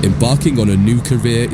Embarking on a new career .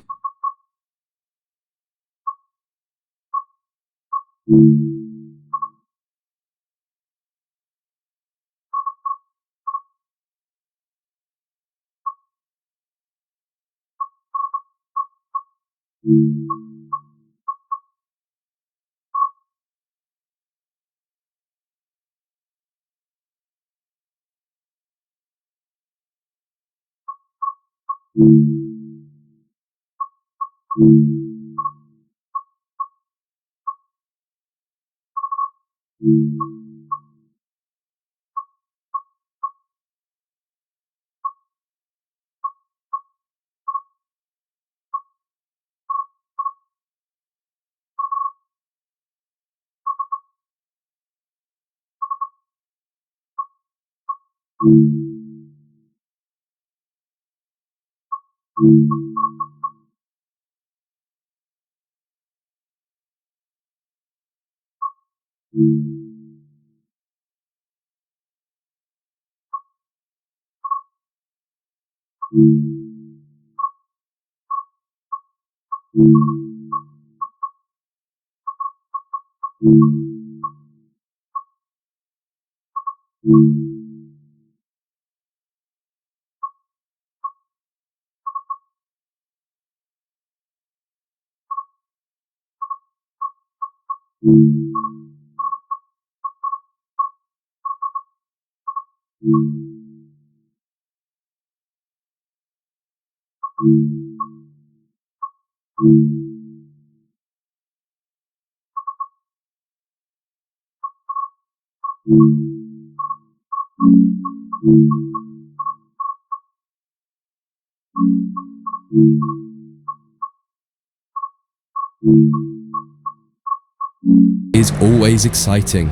Is always exciting.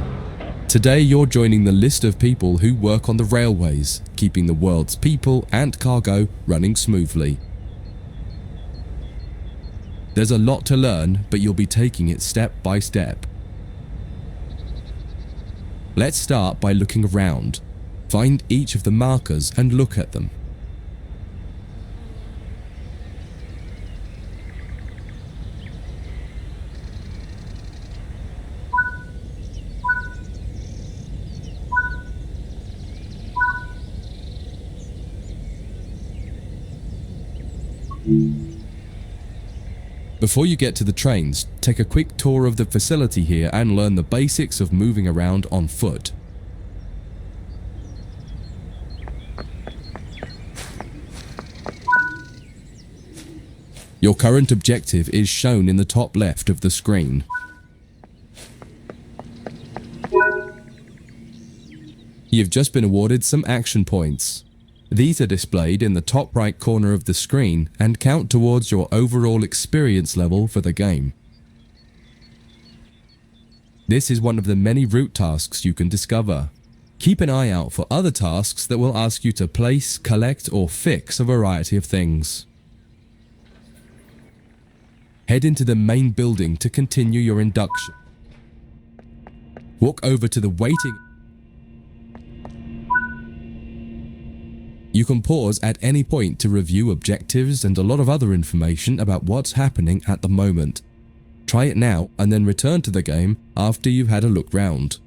Today you're joining the list of people who work on the railways, keeping the world's people and cargo running smoothly. There's a lot to learn, but you'll be taking it step by step. Let's start by looking around. Find each of the markers and look at them. Before you get to the trains, take a quick tour of the facility here and learn the basics of moving around on foot. Your current objective is shown in the top left of the screen. You've just been awarded some action points. These are displayed in the top right corner of the screen and count towards your overall experience level for the game. This is one of the many route tasks you can discover. Keep an eye out for other tasks that will ask you to place, collect, or fix a variety of things. Head into the main building to continue your induction. Walk over to the waiting. You can pause at any point to review objectives and a lot of other information about what's happening at the moment. Try it now and then return to the game after you've had a look round.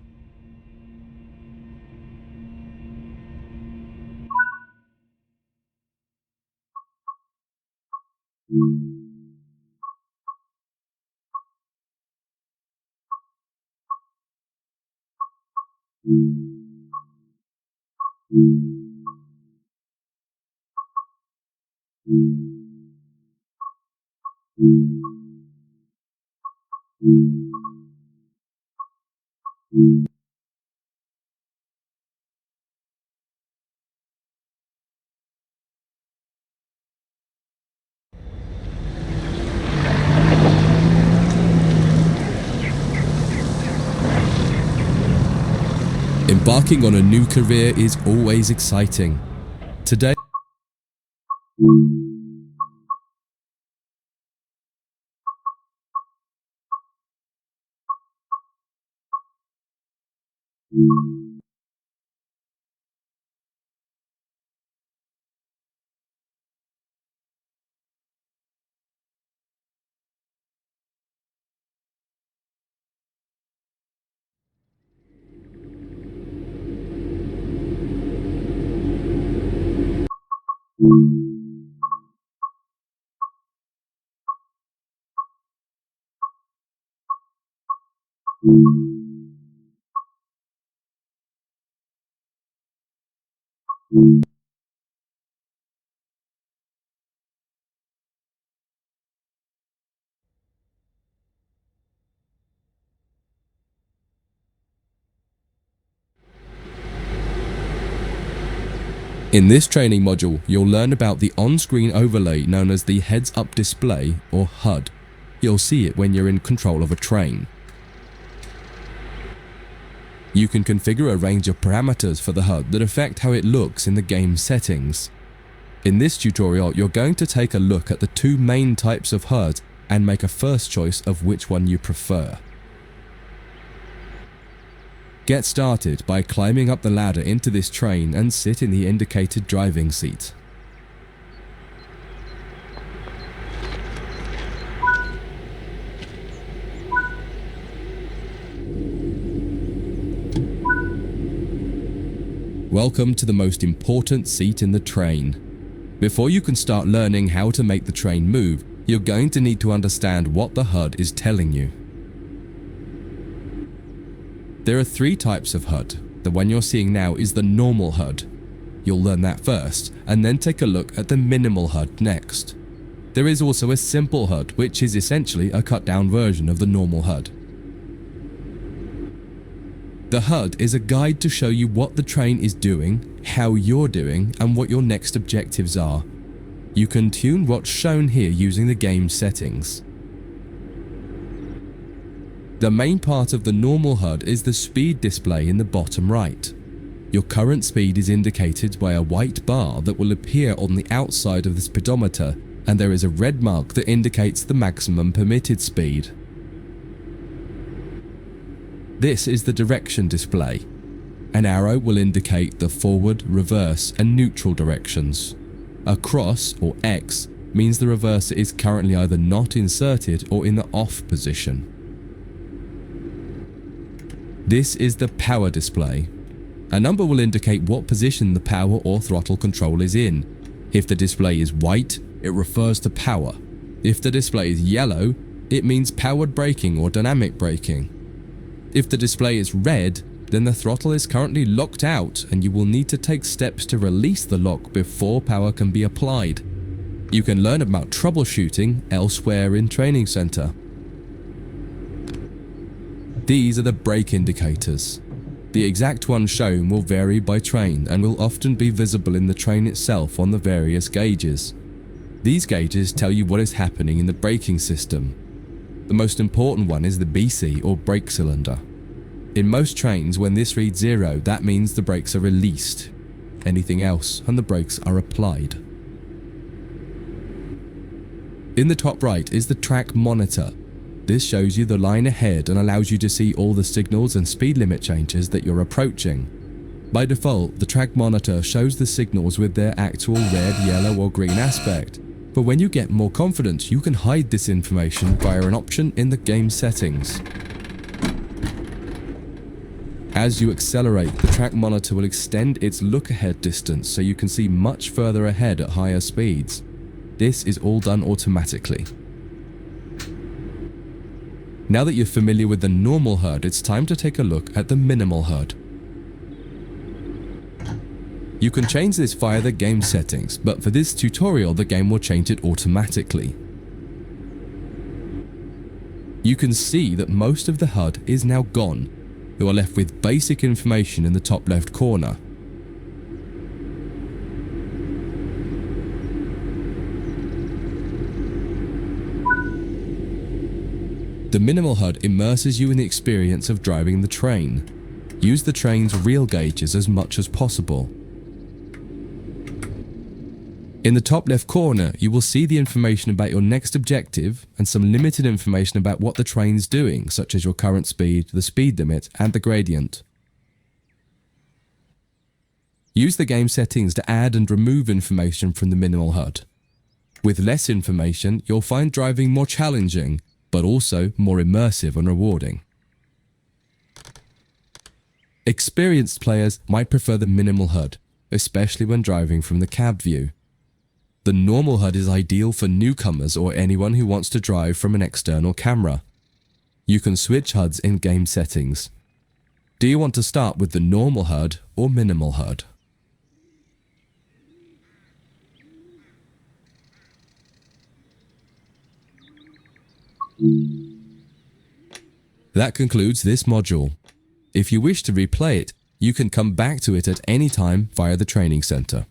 Embarking on a new career is always exciting. Today, in this training module, you'll learn about the on-screen overlay known as the heads-up display or HUD. You'll see it when you're in control of a train. You can configure a range of parameters for the HUD that affect how it looks in the game settings. In this tutorial, you're going to take a look at the two main types of HUD and make a first choice of which one you prefer. Get started by climbing up the ladder into this train and sit in the indicated driving seat. Welcome to the most important seat in the train. Before you can start learning how to make the train move, you're going to need to understand what the HUD is telling you. There are three types of HUD. The one you're seeing now is the normal HUD. You'll learn that first, and then take a look at the minimal HUD next. There is also a simple HUD, which is essentially a cut-down version of the normal HUD. The HUD is a guide to show you what the train is doing, how you're doing, and what your next objectives are. You can tune what's shown here using the game settings. The main part of the normal HUD is the speed display in the bottom right. Your current speed is indicated by a white bar that will appear on the outside of the speedometer, and there is a red mark that indicates the maximum permitted speed. This is the direction display. An arrow will indicate the forward, reverse, and neutral directions. A cross, or X, means the reverser is currently either not inserted or in the off position. This is the power display. A number will indicate what position the power or throttle control is in. If the display is white, it refers to power. If the display is yellow, it means powered braking or dynamic braking. If the display is red, then the throttle is currently locked out and you will need to take steps to release the lock before power can be applied. You can learn about troubleshooting elsewhere in Training Center. These are the brake indicators. The exact one shown will vary by train and will often be visible in the train itself on the various gauges. These gauges tell you what is happening in the braking system. The most important one is the BC or brake cylinder. In most trains, when this reads 0, that means the brakes are released. Anything else and the brakes are applied. In the top right is the track monitor. This shows you the line ahead and allows you to see all the signals and speed limit changes that you're approaching. By default, the track monitor shows the signals with their actual red, yellow or green aspect. But when you get more confident, you can hide this information via an option in the game settings. As you accelerate, the track monitor will extend its look-ahead distance so you can see much further ahead at higher speeds. this is all done automatically. Now that you're familiar with the normal HUD, it's time to take a look at the minimal HUD. You can change this via the game settings, but for this tutorial the game will change it automatically. You can see that most of the HUD is now gone. You are left with basic information in the top left corner. The minimal HUD immerses you in the experience of driving the train. Use the train's real gauges as much as possible. In the top left corner, you will see the information about your next objective and some limited information about what the train's doing, such as your current speed, the speed limit, and the gradient. Use the game settings to add and remove information from the minimal HUD. With less information, you'll find driving more challenging, but also more immersive and rewarding. Experienced players might prefer the minimal HUD, especially when driving from the cab view. The normal HUD is ideal for newcomers or anyone who wants to drive from an external camera. You can switch HUDs in game settings. Do you want to start with the normal HUD or minimal HUD? That concludes this module. If you wish to replay it, you can come back to it at any time via the training center.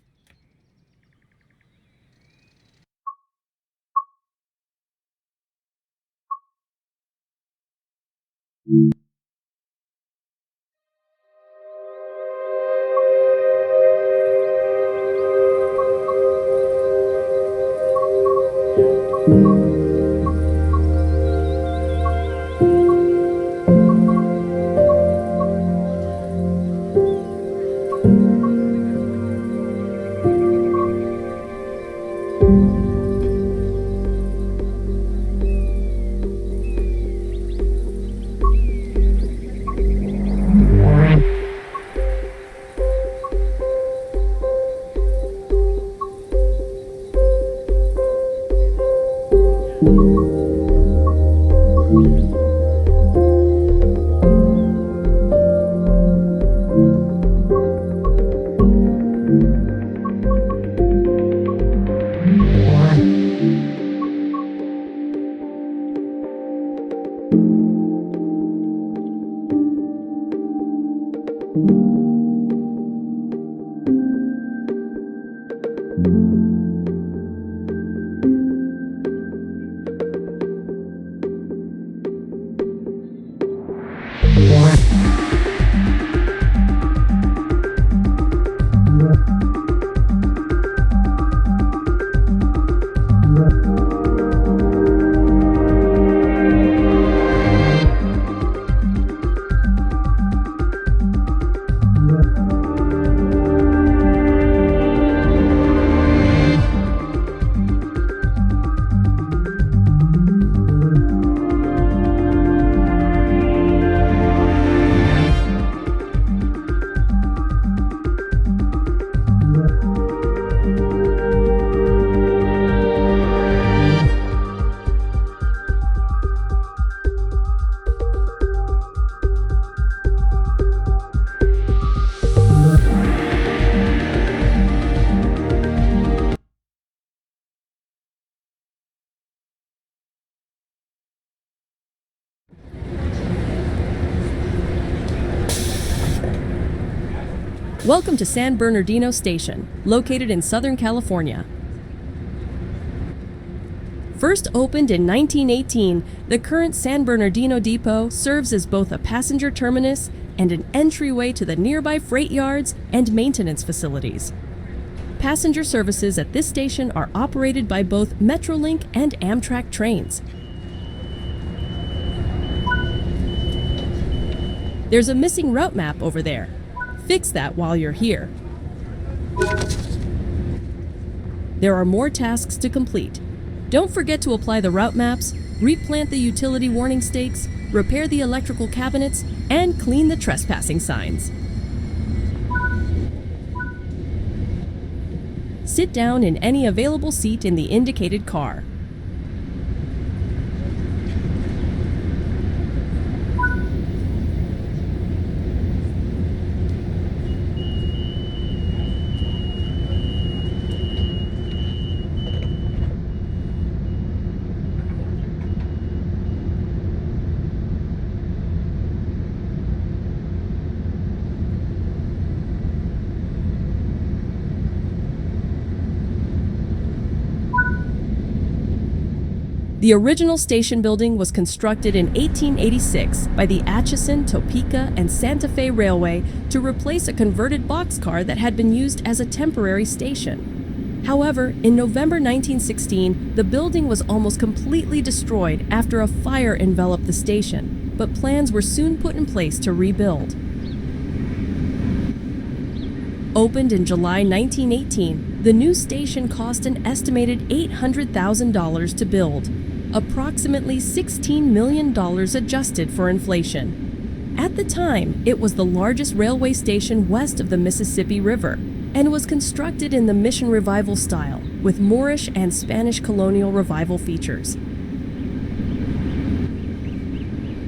Welcome to San Bernardino Station, located in Southern California. First opened in 1918, the current San Bernardino Depot serves as both a passenger terminus and an entryway to the nearby freight yards and maintenance facilities. Passenger services at this station are operated by both Metrolink and Amtrak trains. There's a missing route map over there. Fix that while you're here. There are more tasks to complete. Don't forget to apply the route maps, replant the utility warning stakes, repair the electrical cabinets, and clean the trespassing signs. Sit down in any available seat in the indicated car. The original station building was constructed in 1886 by the Atchison, Topeka, and Santa Fe Railway to replace a converted boxcar that had been used as a temporary station. However, in November 1916, the building was almost completely destroyed after a fire enveloped the station, but plans were soon put in place to rebuild. Opened in July 1918, the new station cost an estimated $800,000 to build, approximately $16 million adjusted for inflation. At the time, it was the largest railway station west of the Mississippi River and was constructed in the Mission Revival style, with Moorish and Spanish colonial revival features.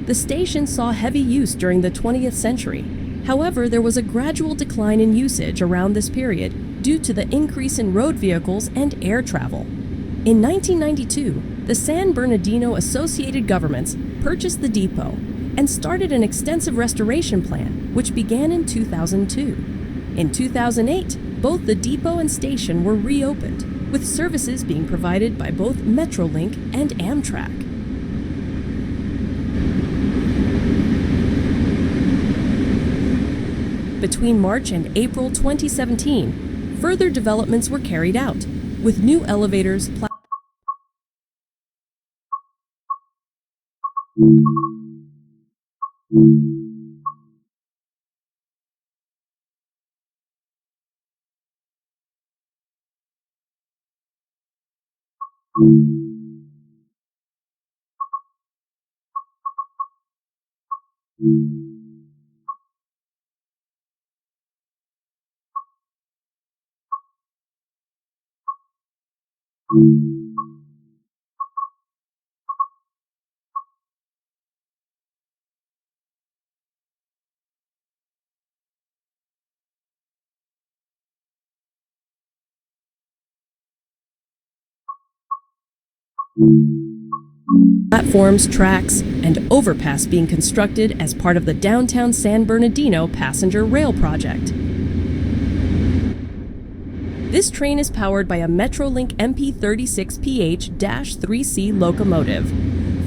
The station saw heavy use during the 20th century. However, there was a gradual decline in usage around this period due to the increase in road vehicles and air travel. In 1992, the San Bernardino Associated Governments purchased the depot and started an extensive restoration plan, which began in 2002. In 2008, both the depot and station were reopened, with services being provided by both Metrolink and Amtrak. Between March and April 2017, further developments were carried out, with new elevators, platforms, tracks, and overpass being constructed as part of the downtown San Bernardino passenger rail project. This train is powered by a Metrolink MP36PH-3C locomotive,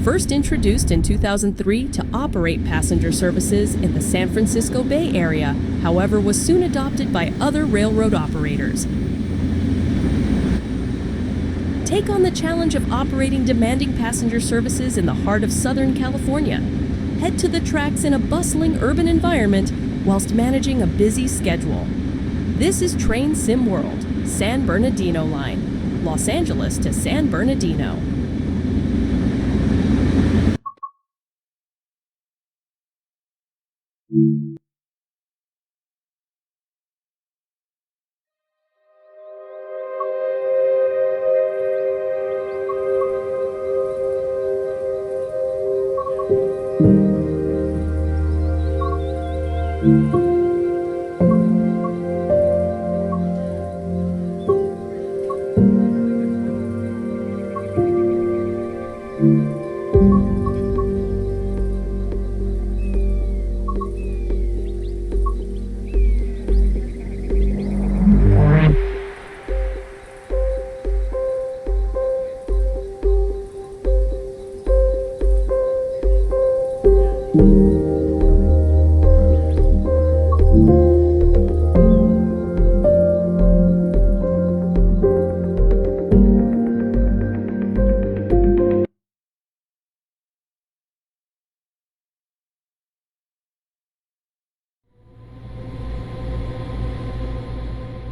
first introduced in 2003 to operate passenger services in the San Francisco Bay Area, however was soon adopted by other railroad operators. Take on the challenge of operating demanding passenger services in the heart of Southern California. Head to the tracks in a bustling urban environment whilst managing a busy schedule. This is Train Sim World, San Bernardino Line, Los Angeles to San Bernardino.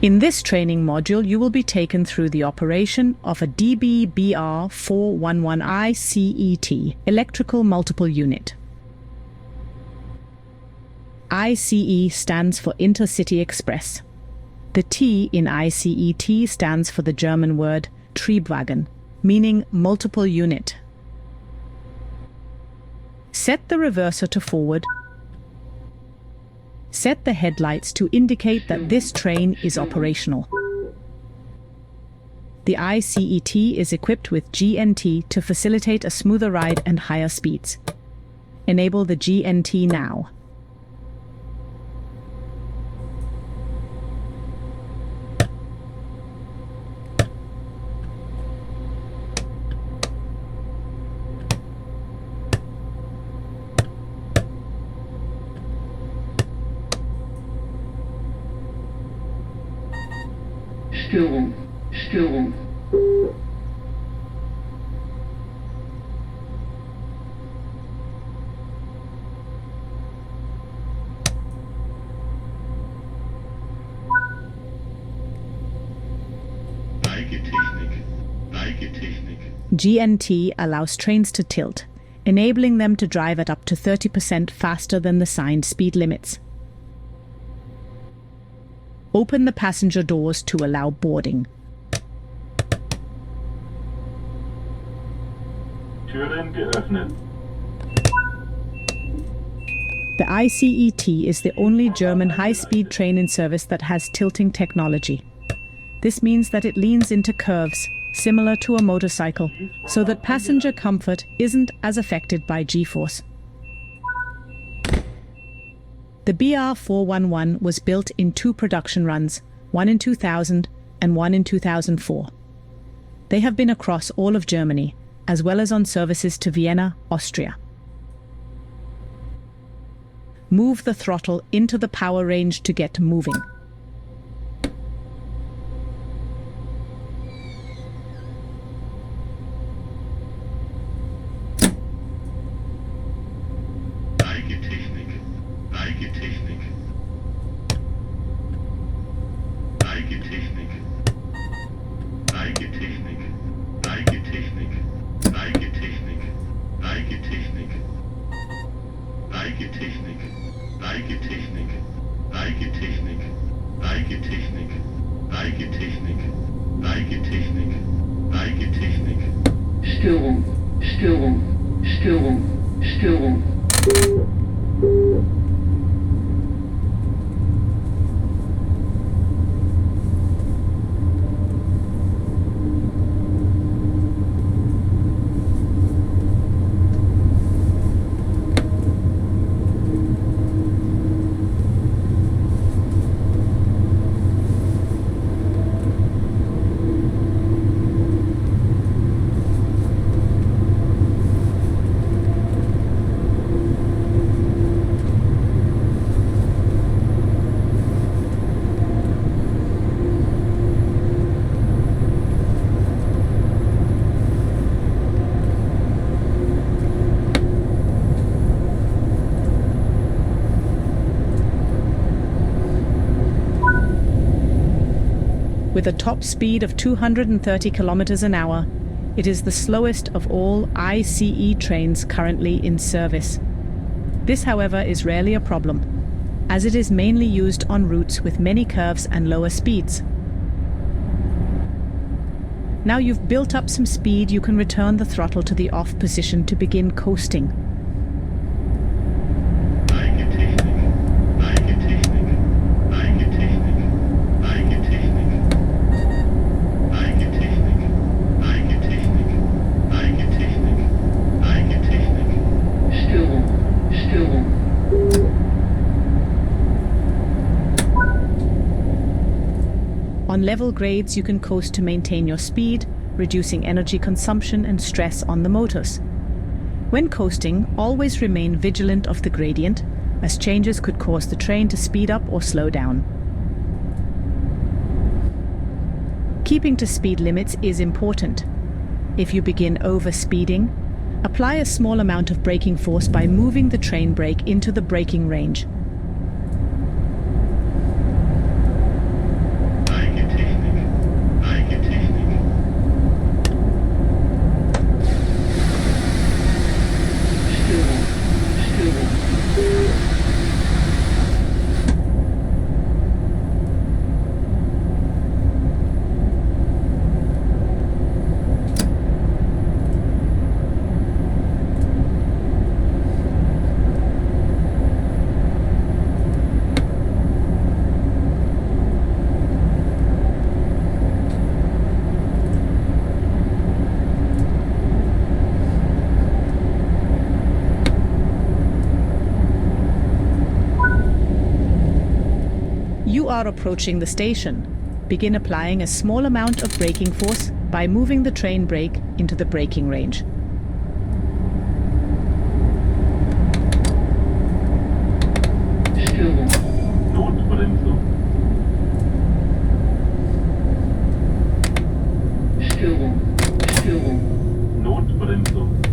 In this training module, you will be taken through the operation of a DB-BR 411I CET, Electrical Multiple Unit. ICE stands for Intercity Express. The T in ICET stands for the German word Triebwagen, meaning multiple unit. Set the reverser to forward. Set the headlights to indicate that this train is operational. The ICET is equipped with GNT to facilitate a smoother ride and higher speeds. Enable the GNT now. Störung, Störung. Neigetechnik. GNT allows trains to tilt, enabling them to drive at up to 30% faster than the signed speed limits. Open the passenger doors to allow boarding. Türen geöffnet. The ICET is the only German high-speed train in service that has tilting technology. This means that it leans into curves, similar to a motorcycle, so that passenger comfort isn't as affected by G-force. The BR411 was built in 2 production runs, one in 2000 and one in 2004. They have been across all of Germany, as well as on services to Vienna, Austria. Move the throttle into the power range to get moving. Störung, Störung, Störung, Störung. With a top speed of 230 kilometers an hour, it is the slowest of all ICE trains currently in service. This, however, is rarely a problem, as it is mainly used on routes with many curves and lower speeds. Now you've built up some speed, you can return the throttle to the off position to begin coasting. On level grades, you can coast to maintain your speed, reducing energy consumption and stress on the motors. When coasting, always remain vigilant of the gradient, as changes could cause the train to speed up or slow down. Keeping to speed limits is important. If you begin over-speeding, apply a small amount of braking force by moving the train brake into the braking range. You are approaching the station. Begin applying a small amount of braking force by moving the train brake into the braking range. Störung. Notbremsung. Störung. Störung. Notbremsung.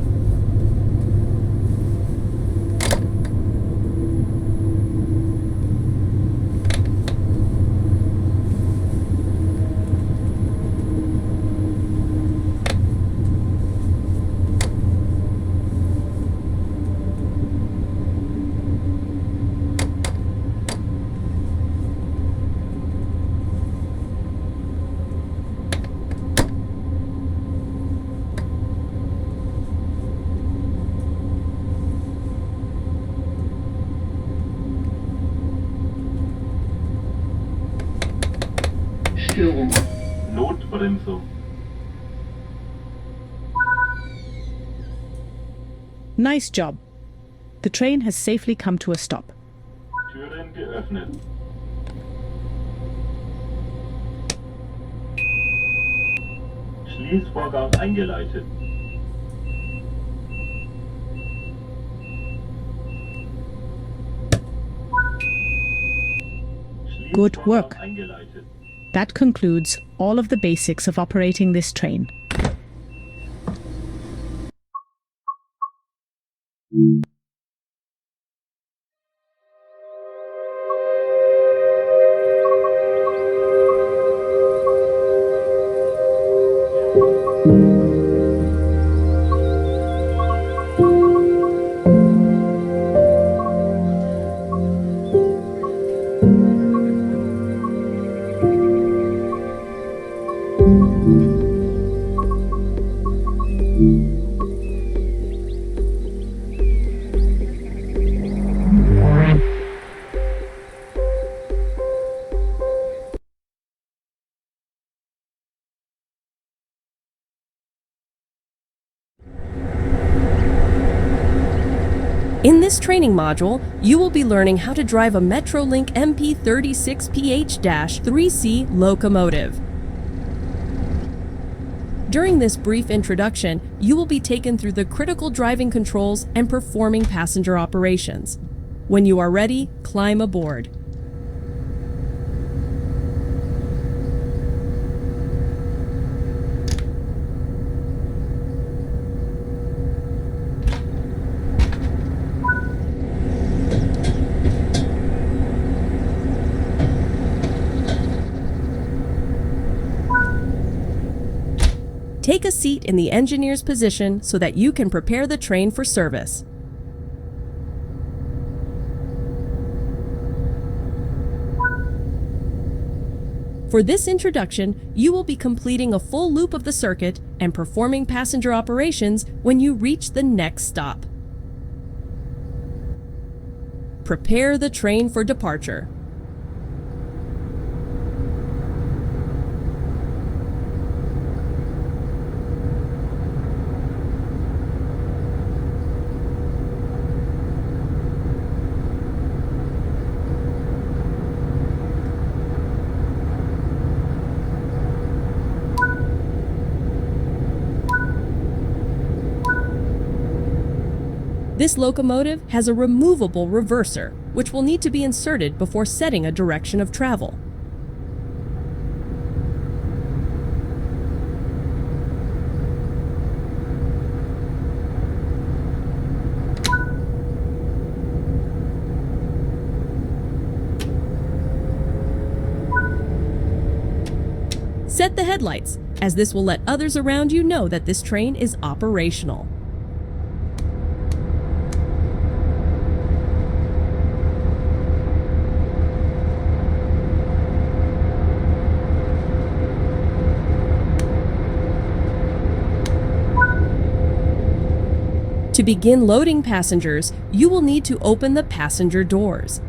Störung. Notbremsung. Nice job. The train has safely come to a stop. Türen geöffnet. Schließvorgang eingeleitet. Good work. Schließvorgang eingeleitet. That concludes all of the basics of operating this train. In this training module, you will be learning how to drive a Metrolink MP36PH-3C locomotive. During this brief introduction, you will be taken through the critical driving controls and performing passenger operations. When you are ready, climb aboard. Take a seat in the engineer's position so that you can prepare the train for service. For this introduction, you will be completing a full loop of the circuit and performing passenger operations when you reach the next stop. Prepare the train for departure. This locomotive has a removable reverser, which will need to be inserted before setting a direction of travel. Set the headlights, as this will let others around you know that this train is operational. To begin loading passengers, you will need to open the passenger doors.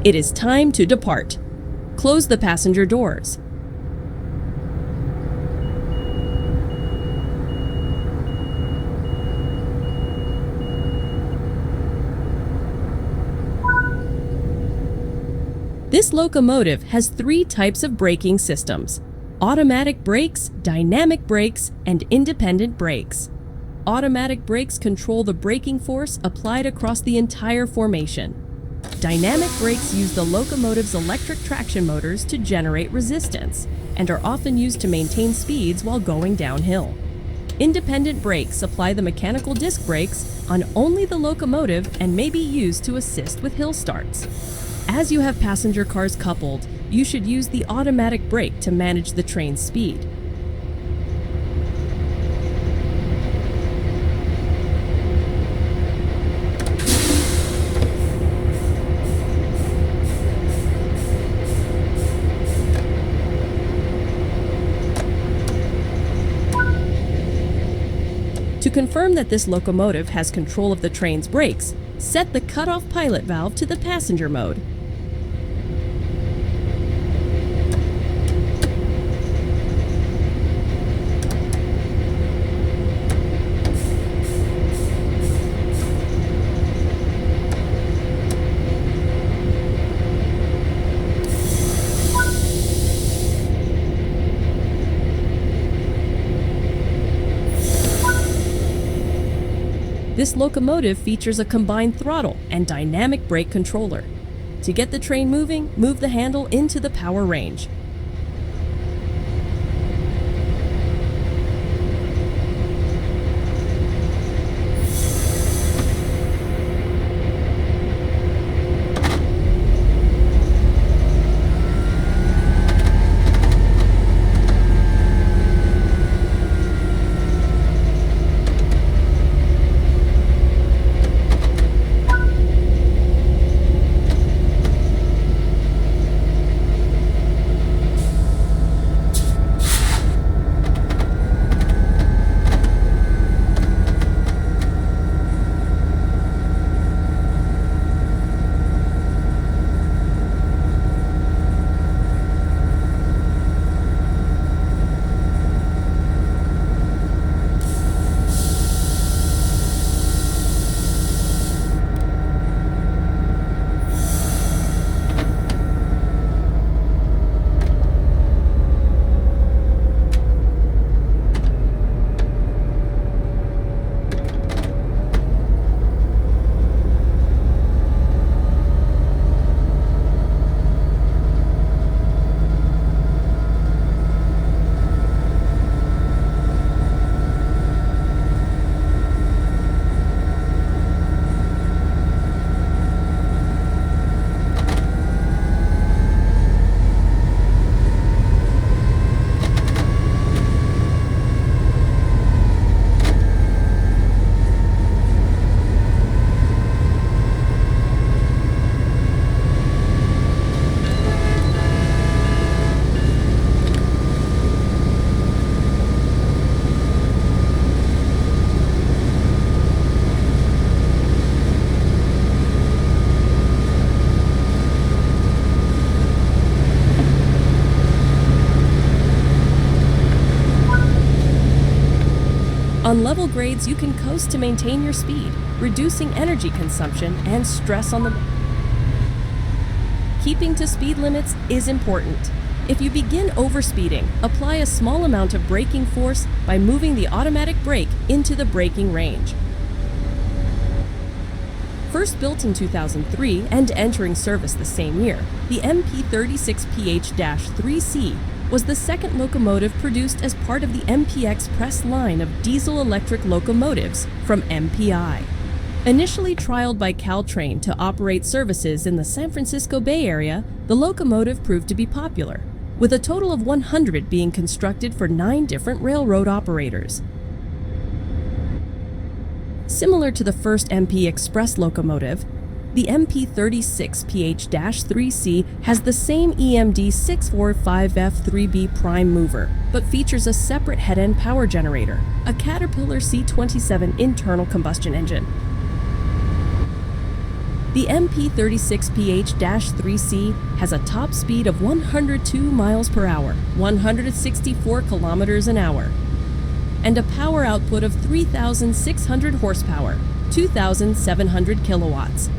It is time to depart. Close the passenger doors. This locomotive has 3 types of braking systems: automatic brakes, dynamic brakes, and independent brakes. Automatic brakes control the braking force applied across the entire formation. Dynamic brakes use the locomotive's electric traction motors to generate resistance and are often used to maintain speeds while going downhill. Independent brakes apply the mechanical disc brakes on only the locomotive and may be used to assist with hill starts. As you have passenger cars coupled, you should use the automatic brake to manage the train's speed. To confirm that this locomotive has control of the train's brakes, set the cutoff pilot valve to the passenger mode. This locomotive features a combined throttle and dynamic brake controller. To get the train moving, move the handle into the power range. On level grades, you can coast to maintain your speed, reducing energy consumption and stress on the... Keeping to speed limits is important. If you begin overspeeding, apply a small amount of braking force by moving the automatic brake into the braking range. First built in 2003 and entering service the same year, the MP36PH-3C was the second locomotive produced as part of the MPX Press line of diesel-electric locomotives from MPI. Initially trialed by Caltrain to operate services in the San Francisco Bay Area, the locomotive proved to be popular, with a total of 100 being constructed for 9 different railroad operators. Similar to the first MP Express locomotive, the MP36PH-3C has the same EMD 645F3B prime mover, but features a separate head-end power generator, a Caterpillar C27 internal combustion engine. The MP36PH-3C has a top speed of 102 miles per hour, 164 kilometers an hour, and a power output of 3,600 horsepower, 2,700 kilowatts.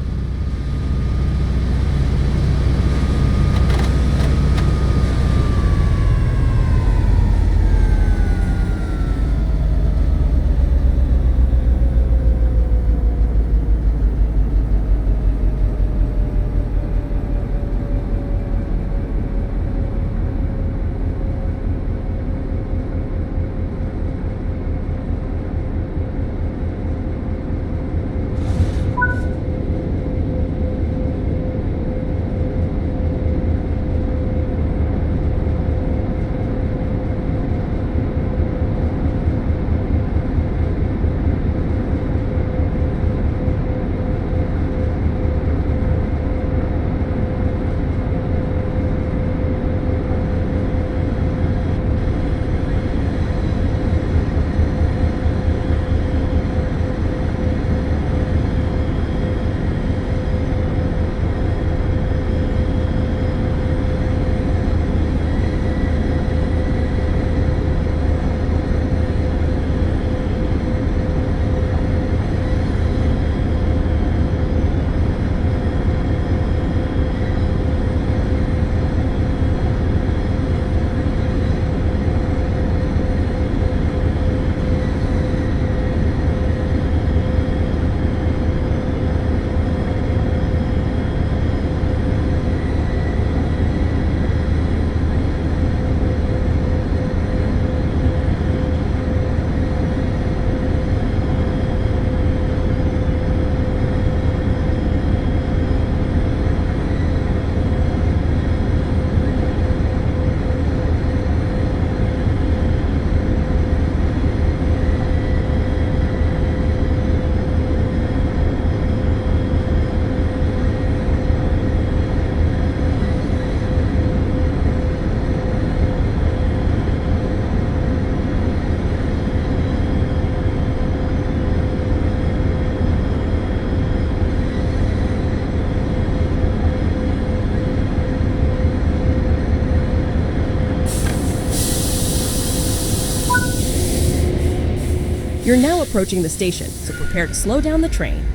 You're now approaching the station, so prepare to slow down the train.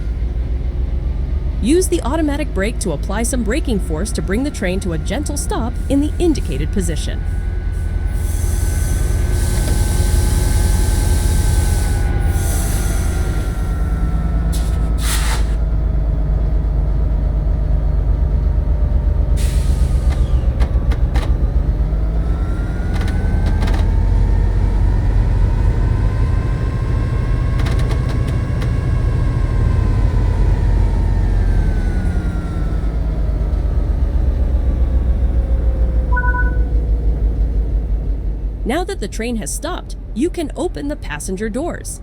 Use the automatic brake to apply some braking force to bring the train to a gentle stop in the indicated position. Now that the train has stopped, you can open the passenger doors.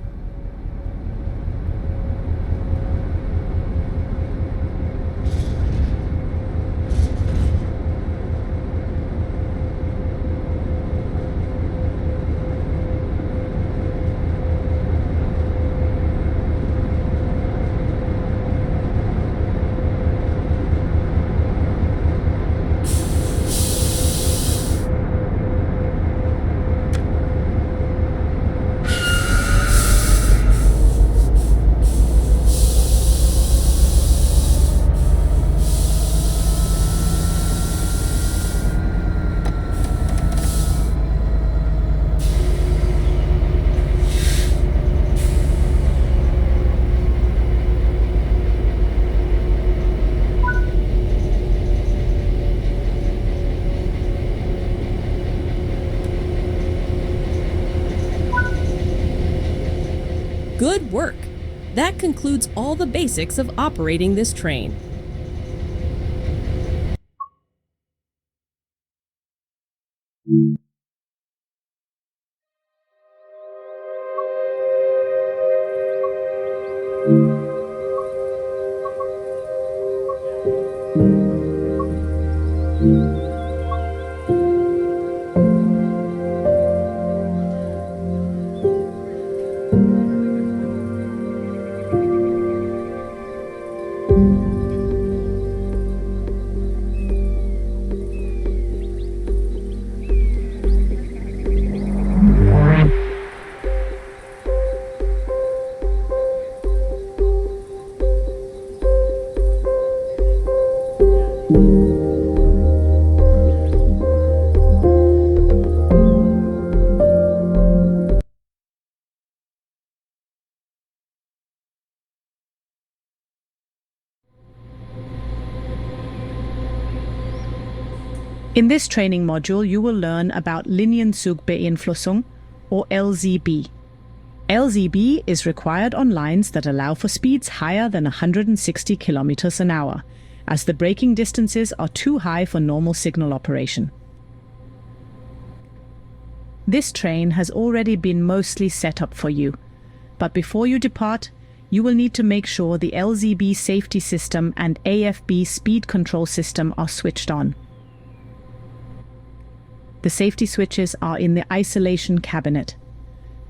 Good work! That concludes all the basics of operating this train. In this training module, you will learn about Linienzugbeeinflussung, or LZB. LZB is required on lines that allow for speeds higher than 160 kilometers an hour, as the braking distances are too high for normal signal operation. This train has already been mostly set up for you, but before you depart, you will need to make sure the LZB safety system and AFB speed control system are switched on. The safety switches are in the isolation cabinet.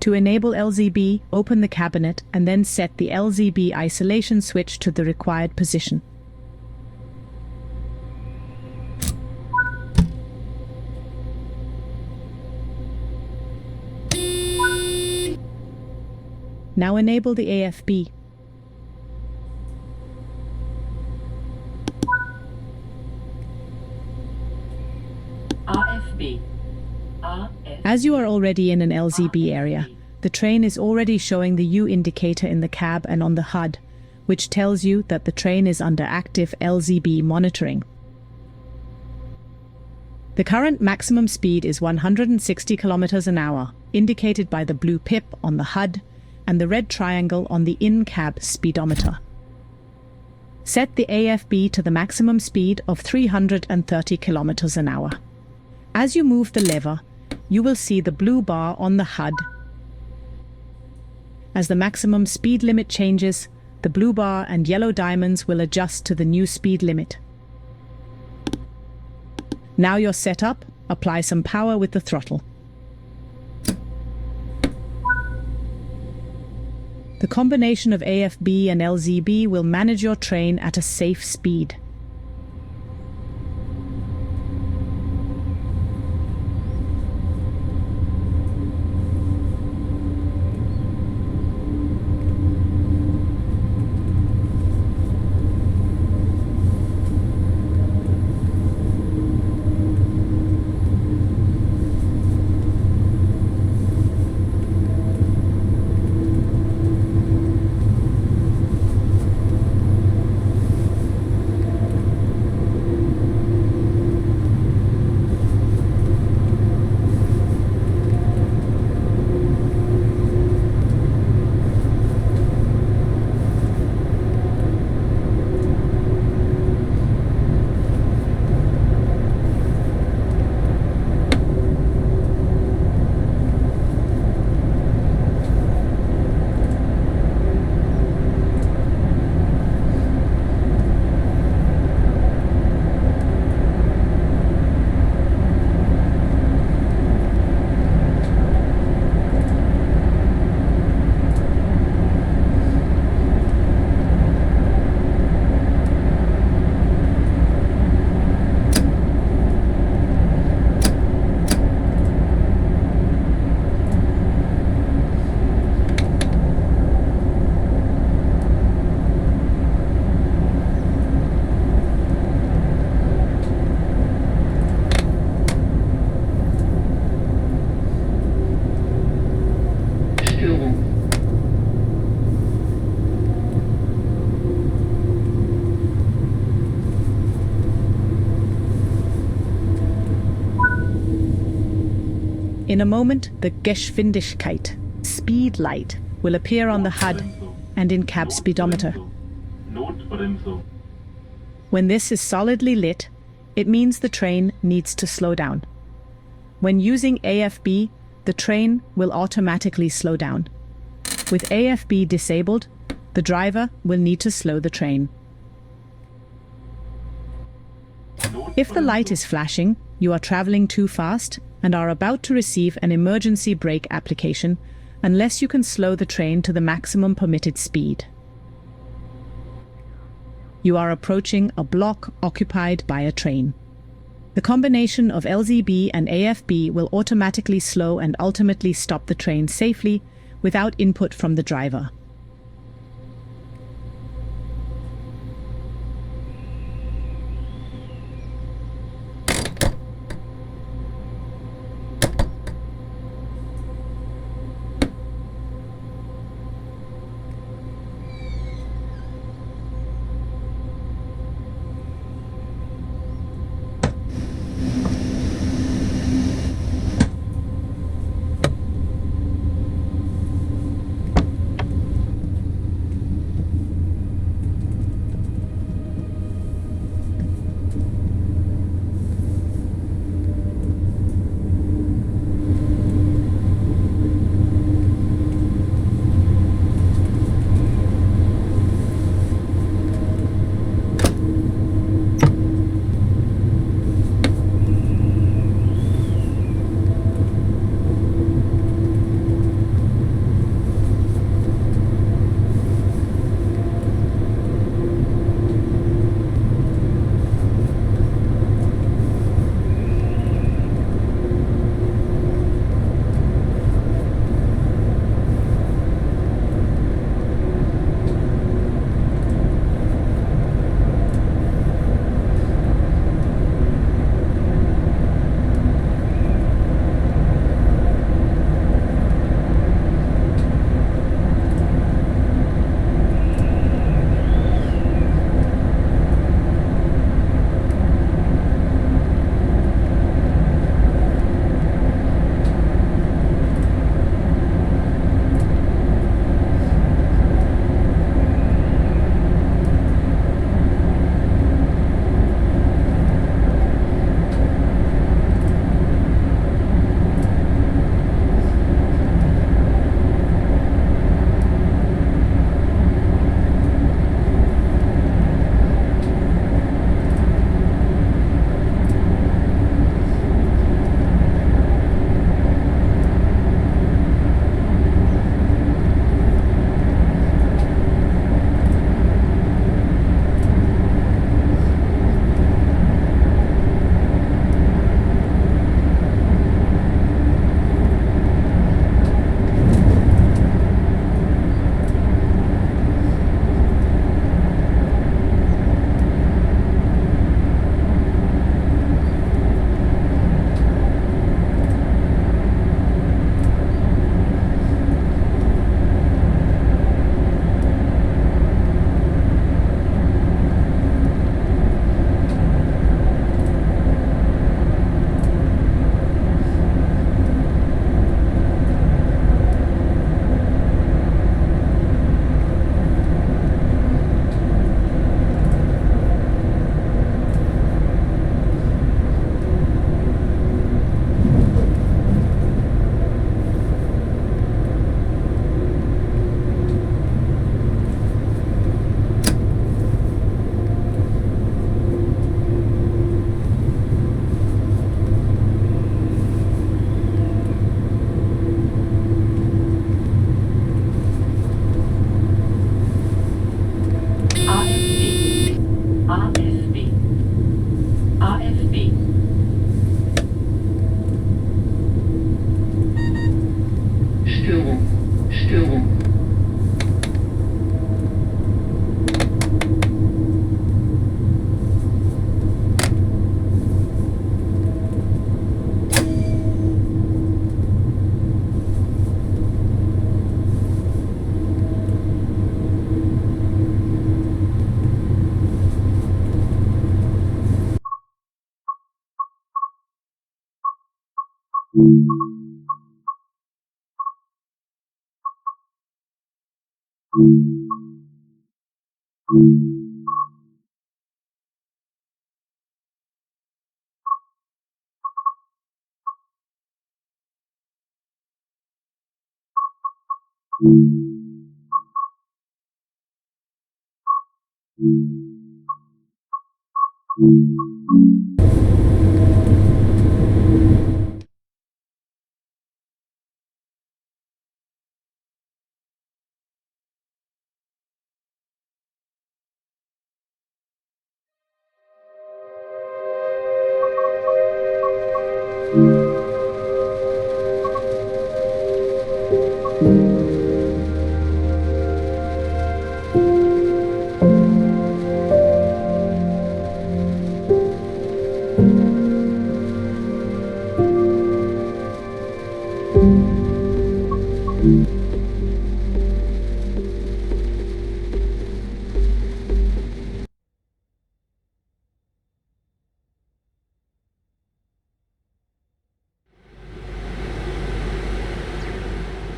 To enable LZB, open the cabinet and then set the LZB isolation switch to the required position. Now enable the AFB. AFB. As you are already in an LZB area, the train is already showing the U indicator in the cab and on the HUD, which tells you that the train is under active LZB monitoring. The current maximum speed is 160 kilometers an hour, indicated by the blue pip on the HUD and the red triangle on the in-cab speedometer. Set the AFB to the maximum speed of 330 kilometers an hour. As you move the lever, you will see the blue bar on the HUD. As the maximum speed limit changes, the blue bar and yellow diamonds will adjust to the new speed limit. Now you're set up, apply some power with the throttle. The combination of AFB and LZB will manage your train at a safe speed. In a moment, the Geschwindigkeit, speed light, will appear on the HUD and in cab speedometer. Notbremsung. When this is solidly lit, it means the train needs to slow down. When using AFB, the train will automatically slow down. With AFB disabled, the driver will need to slow the train. If the light is flashing, you are traveling too fast and are about to receive an emergency brake application unless you can slow the train to the maximum permitted speed. You are approaching a block occupied by a train. The combination of LZB and AFB will automatically slow and ultimately stop the train safely without input from the driver.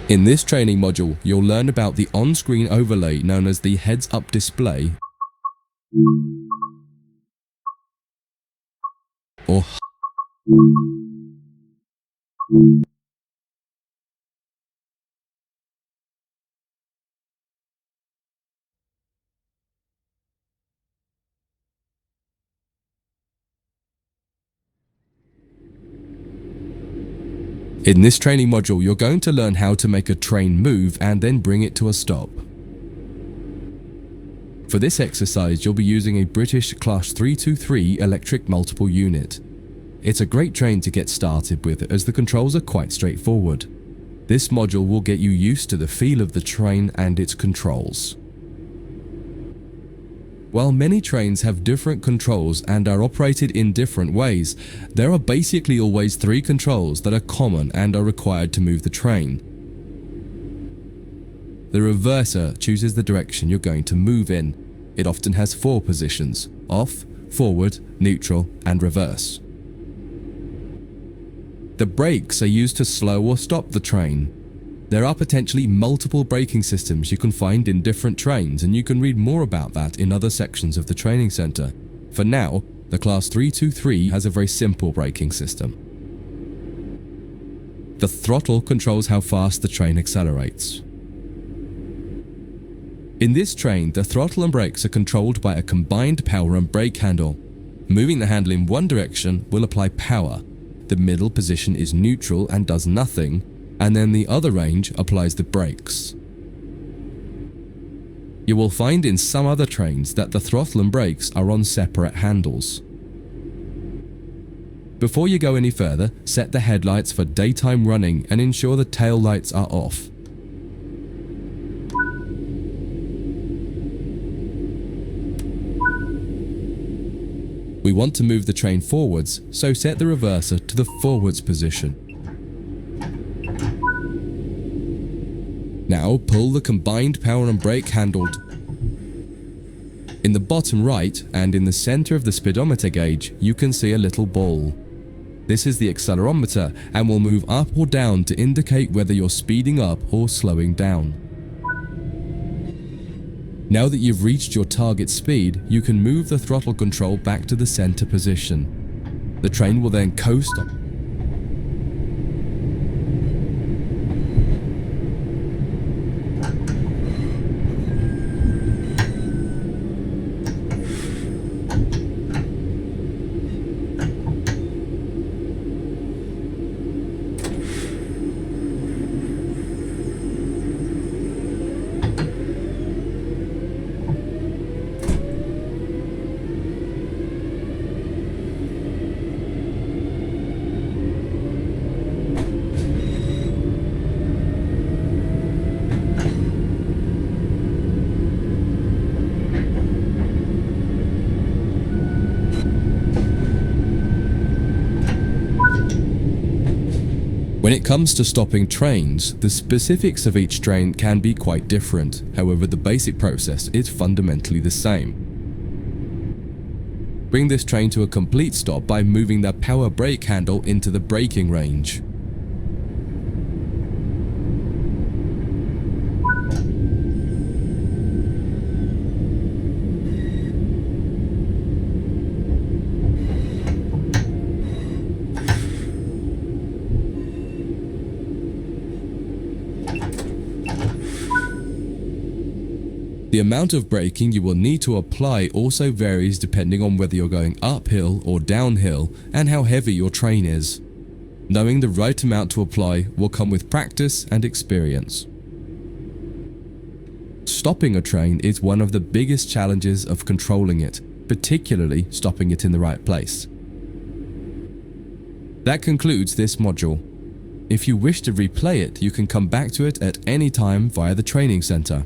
In this training module, you'll learn about the on-screen overlay known as the heads-up display, or In this training module, you're going to learn how to make a train move and then bring it to a stop. For this exercise, you'll be using a British Class 323 electric multiple unit. It's a great train to get started with as the controls are quite straightforward. This module will get you used to the feel of the train and its controls. While many trains have different controls and are operated in different ways, there are basically always 3 controls that are common and are required to move the train. The reverser chooses the direction you're going to move in. It often has 4 positions: off, forward, neutral, and reverse. The brakes are used to slow or stop the train. There are potentially multiple braking systems you can find in different trains, and you can read more about that in other sections of the training center. For now, the Class 323 has a very simple braking system. The throttle controls how fast the train accelerates. In this train, the throttle and brakes are controlled by a combined power and brake handle. Moving the handle in one direction will apply power. The middle position is neutral and does nothing, and then the other range applies the brakes. You will find in some other trains that the throttle and brakes are on separate handles. Before you go any further, set the headlights for daytime running and ensure the tail lights are off. We want to move the train forwards, so set the reverser to the forwards position. Now pull the combined power and brake handle. In the bottom right and in the center of the speedometer gauge, you can see a little ball. This is the accelerometer and will move up or down to indicate whether you're speeding up or slowing down. Now that you've reached your target speed, you can move the throttle control back to the center position. The train will then coast on. When it comes to stopping trains, the specifics of each train can be quite different. However, the basic process is fundamentally the same. Bring this train to a complete stop by moving the power brake handle into the braking range. The amount of braking you will need to apply also varies depending on whether you're going uphill or downhill and how heavy your train is. Knowing the right amount to apply will come with practice and experience. Stopping a train is one of the biggest challenges of controlling it, particularly stopping it in the right place. That concludes this module. If you wish to replay it, you can come back to it at any time via the training center.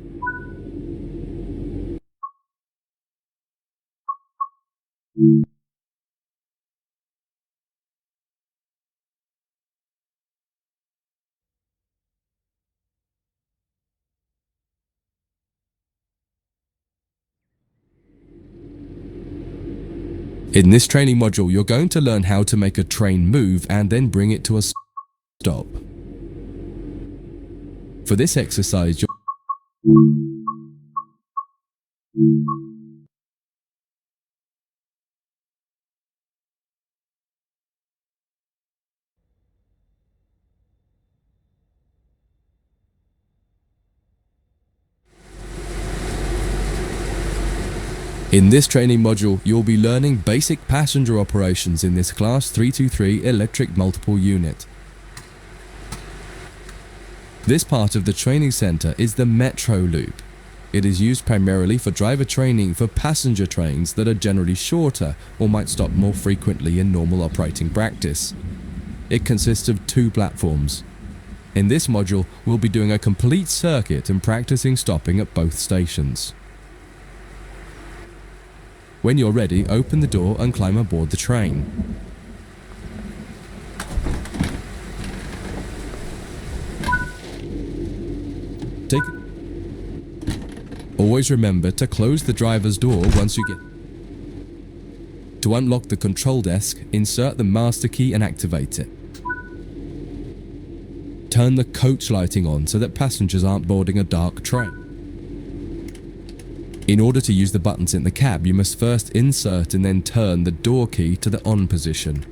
In this training module, you're going to learn how to make a train move and then bring it to a stop. For this exercise, in this training module, you'll be learning basic passenger operations in this Class 323 electric multiple unit. This part of the training center is the Metro Loop. It is used primarily for driver training for passenger trains that are generally shorter or might stop more frequently in normal operating practice. It consists of 2 platforms. In this module, we'll be doing a complete circuit and practicing stopping at both stations. When you're ready, open the door and climb aboard the train. Always remember to close the driver's door once you get. To unlock the control desk, insert the master key and activate it. Turn the coach lighting on so that passengers aren't boarding a dark train. In order to use the buttons in the cab, you must first insert and then turn the door key to the on position.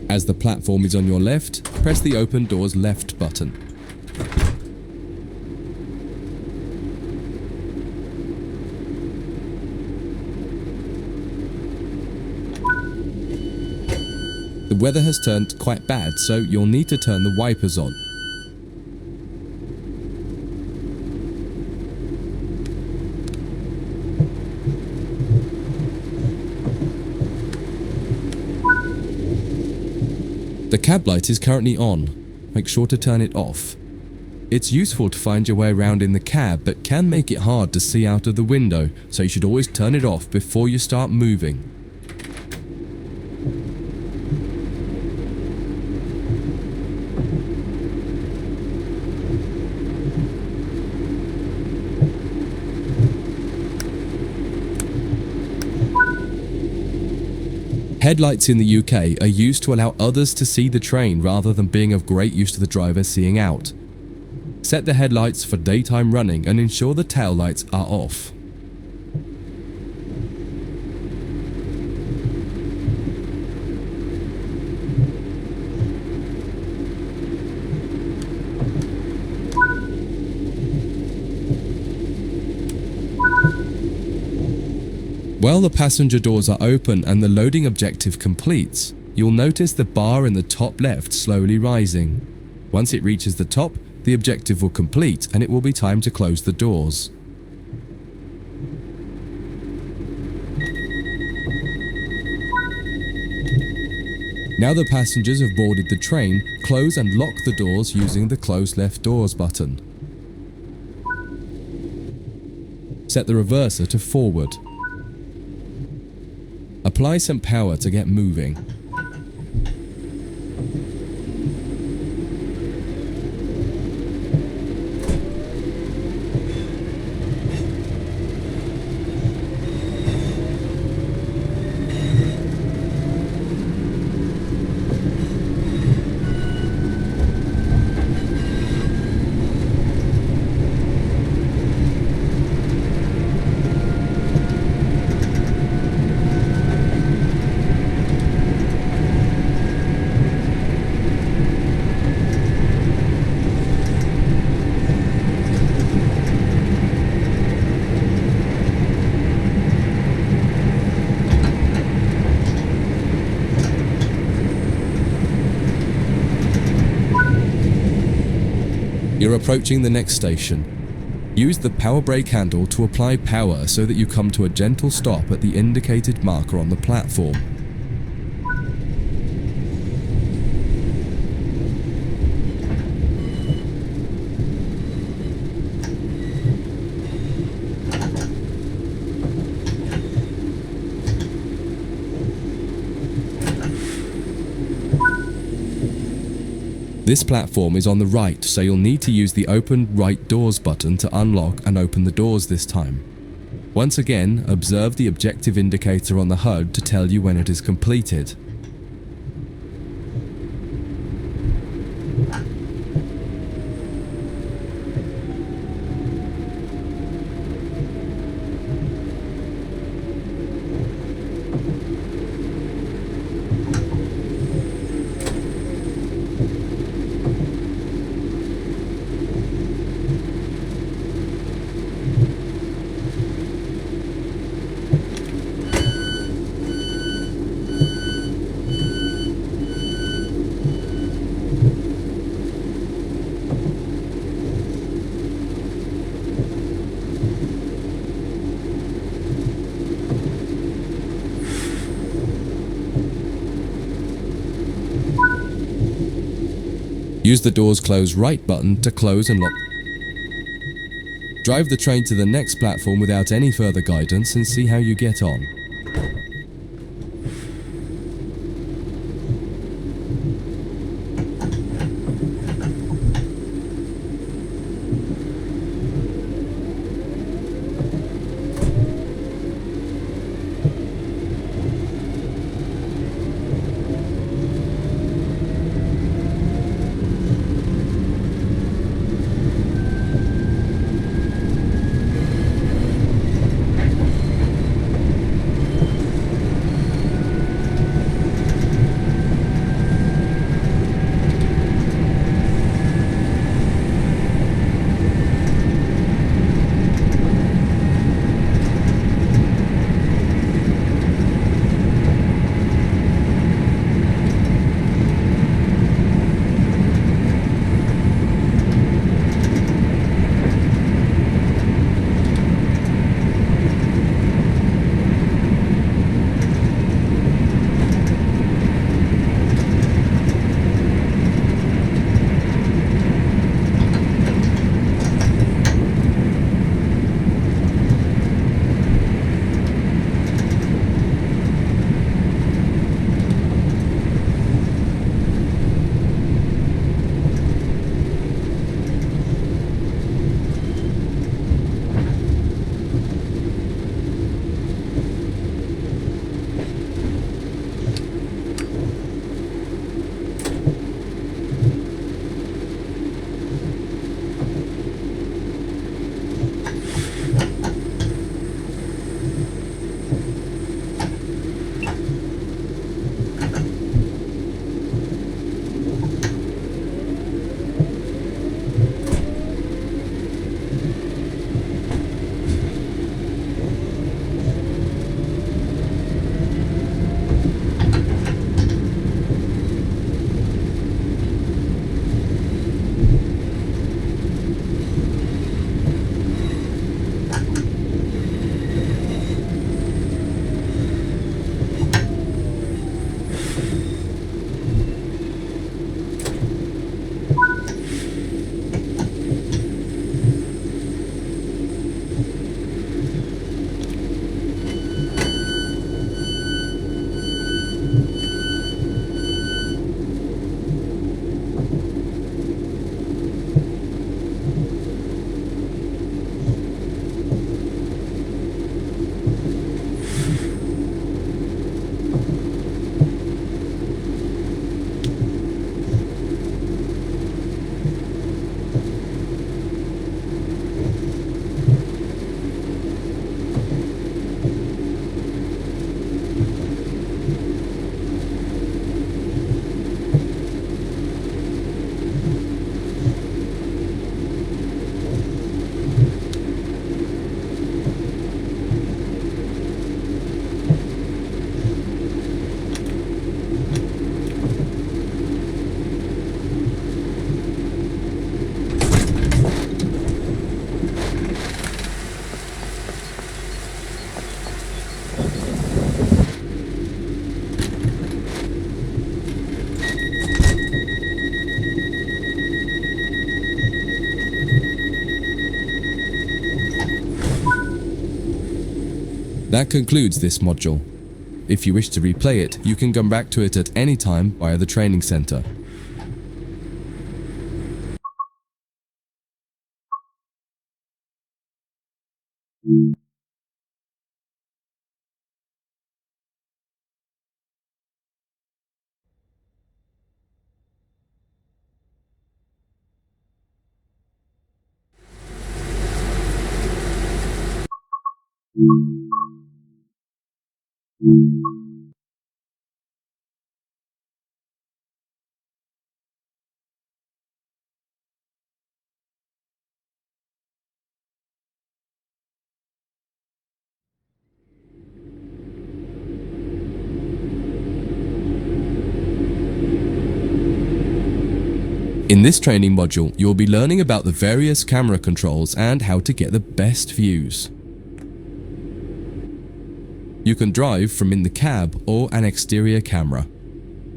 As the platform is on your left, press the open door's left button. The weather has turned quite bad, so you'll need to turn the wipers on. The cab light is currently on. Make sure to turn it off. It's useful to find your way around in the cab, but can make it hard to see out of the window, so you should always turn it off before you start moving. Headlights in the UK are used to allow others to see the train rather than being of great use to the driver seeing out. Set the headlights for daytime running and ensure the tail lights are off. While the passenger doors are open and the loading objective completes, you'll notice the bar in the top left slowly rising. Once it reaches the top, the objective will complete and it will be time to close the doors. Now the passengers have boarded the train, close and lock the doors using the close left doors button. Set the reverser to forward. Apply some power to get moving. You're approaching the next station. Use the power brake handle to apply power so that you come to a gentle stop at the indicated marker on the platform. This platform is on the right, so you'll need to use the Open Right Doors button to unlock and open the doors this time. Once again, observe the objective indicator on the HUD to tell you when it is completed. Use the doors close right button to close and lock. Drive the train to the next platform without any further guidance and see how you get on. That concludes this module. If you wish to replay it, you can come back to it at any time via the training center. In this training module, you'll be learning about the various camera controls and how to get the best views. You can drive from in the cab or an exterior camera.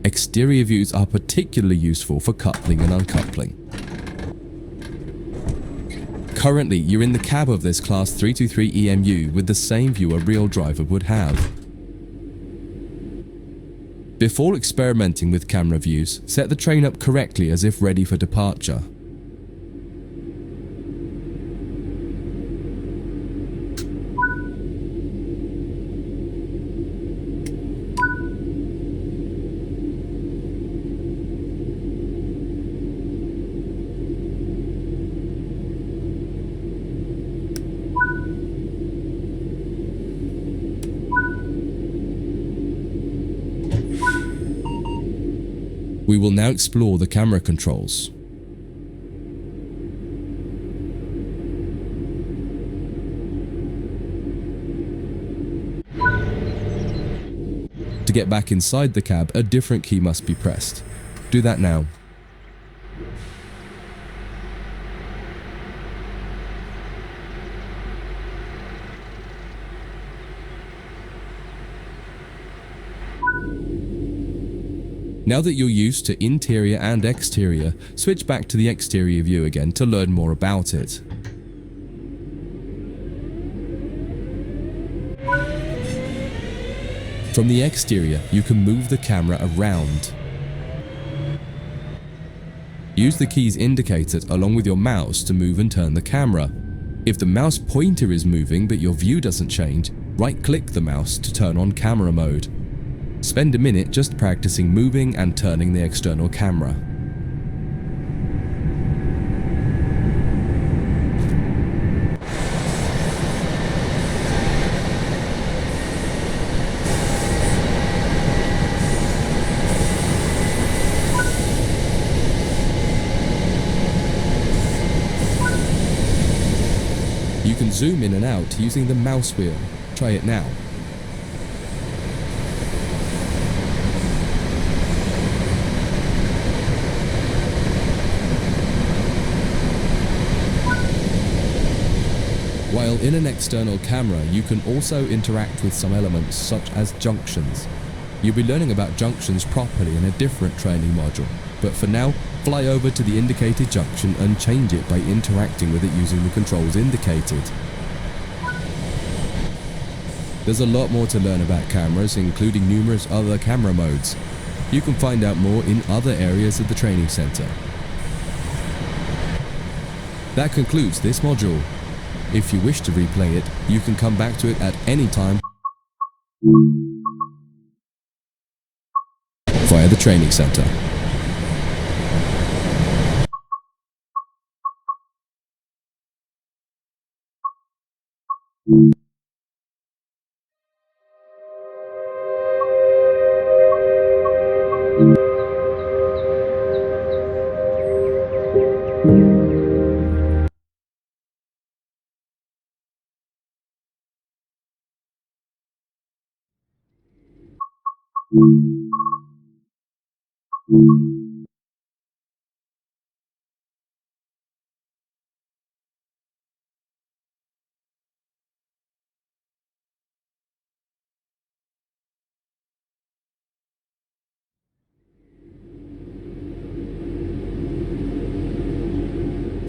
Exterior views are particularly useful for coupling and uncoupling. Currently, you're in the cab of this Class 323 EMU with the same view a real driver would have. Before experimenting with camera views, set the train up correctly as if ready for departure. We will now explore the camera controls. To get back inside the cab, a different key must be pressed. Do that now. Now that you're used to interior and exterior, switch back to the exterior view again to learn more about it. From the exterior, you can move the camera around. Use the keys indicated along with your mouse to move and turn the camera. If the mouse pointer is moving but your view doesn't change, right-click the mouse to turn on camera mode. Spend a minute just practicing moving and turning the external camera. You can zoom in and out using the mouse wheel. Try it now. While in an external camera, you can also interact with some elements such as junctions. You'll be learning about junctions properly in a different training module, but for now, fly over to the indicated junction and change it by interacting with it using the controls indicated. There's a lot more to learn about cameras, including numerous other camera modes. You can find out more in other areas of the training center. That concludes this module. If you wish to replay it, you can come back to it at any time via the training center.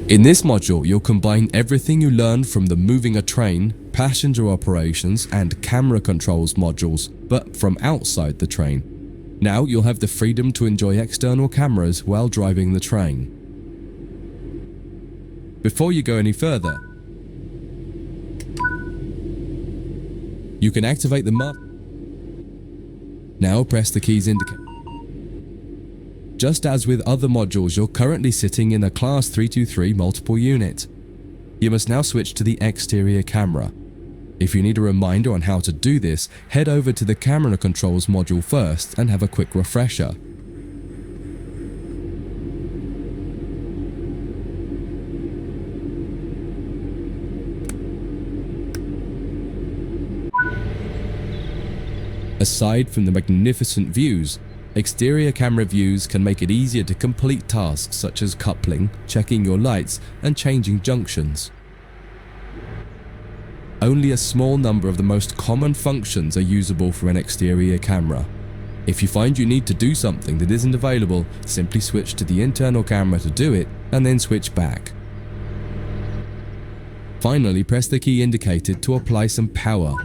In this module, you'll combine everything you learned from the moving a train, passenger operations, and camera controls modules, but from outside the train. Now you'll have the freedom to enjoy external cameras while driving the train. Before you go any further, you can activate the map. Now press the keys indicator. Just as with other modules, you're currently sitting in a Class 323 multiple unit. You must now switch to the exterior camera. If you need a reminder on how to do this, head over to the camera controls module first and have a quick refresher. Aside from the magnificent views, exterior camera views can make it easier to complete tasks such as coupling, checking your lights, and changing junctions. Only a small number of the most common functions are usable for an exterior camera. If you find you need to do something that isn't available, simply switch to the internal camera to do it, and then switch back. Finally, press the key indicated to apply some power.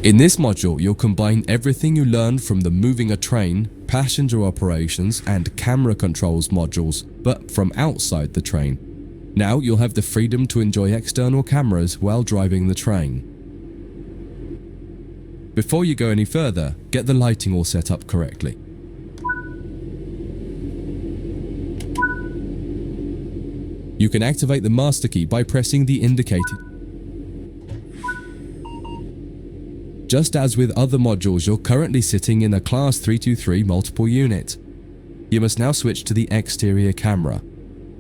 In this module, you'll combine everything you learned from the moving a train, passenger operations, and camera controls modules, but from outside the train. Now you'll have the freedom to enjoy external cameras while driving the train. Before you go any further, get the lighting all set up correctly. You can activate the master key by pressing the indicated. Just as with other modules, you're currently sitting in a Class 323 multiple unit. You must now switch to the exterior camera.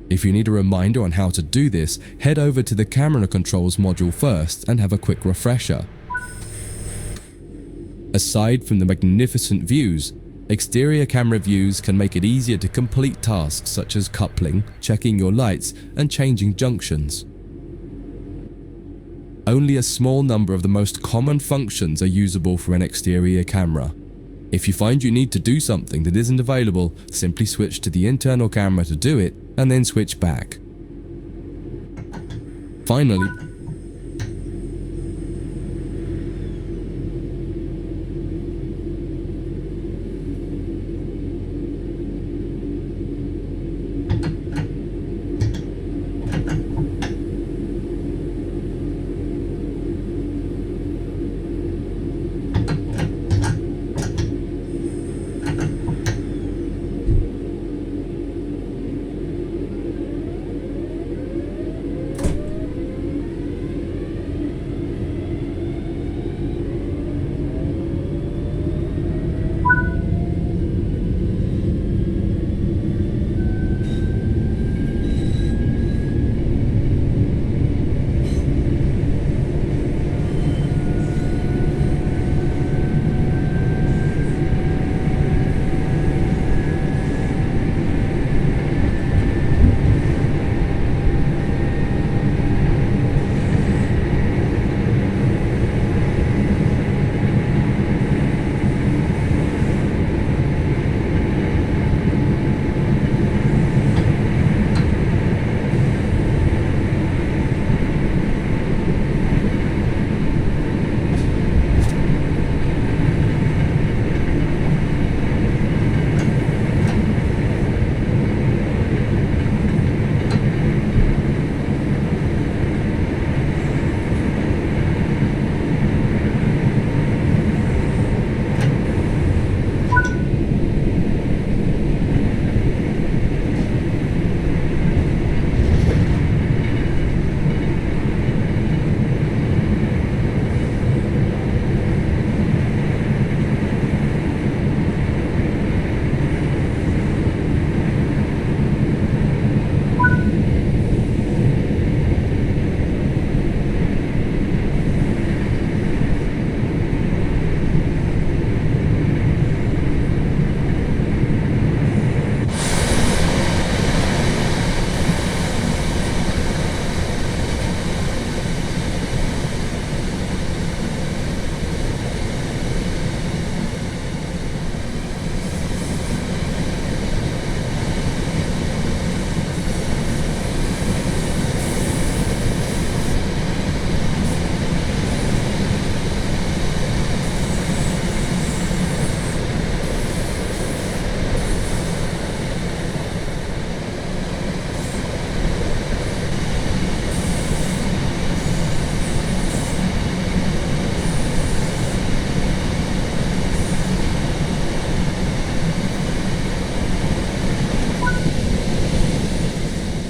If you need a reminder on how to do this, head over to the camera controls module first and have a quick refresher. Aside from the magnificent views, exterior camera views can make it easier to complete tasks such as coupling, checking your lights, and changing junctions. Only a small number of the most common functions are usable from an exterior camera. If you find you need to do something that isn't available, simply switch to the internal camera to do it, and then switch back. Finally,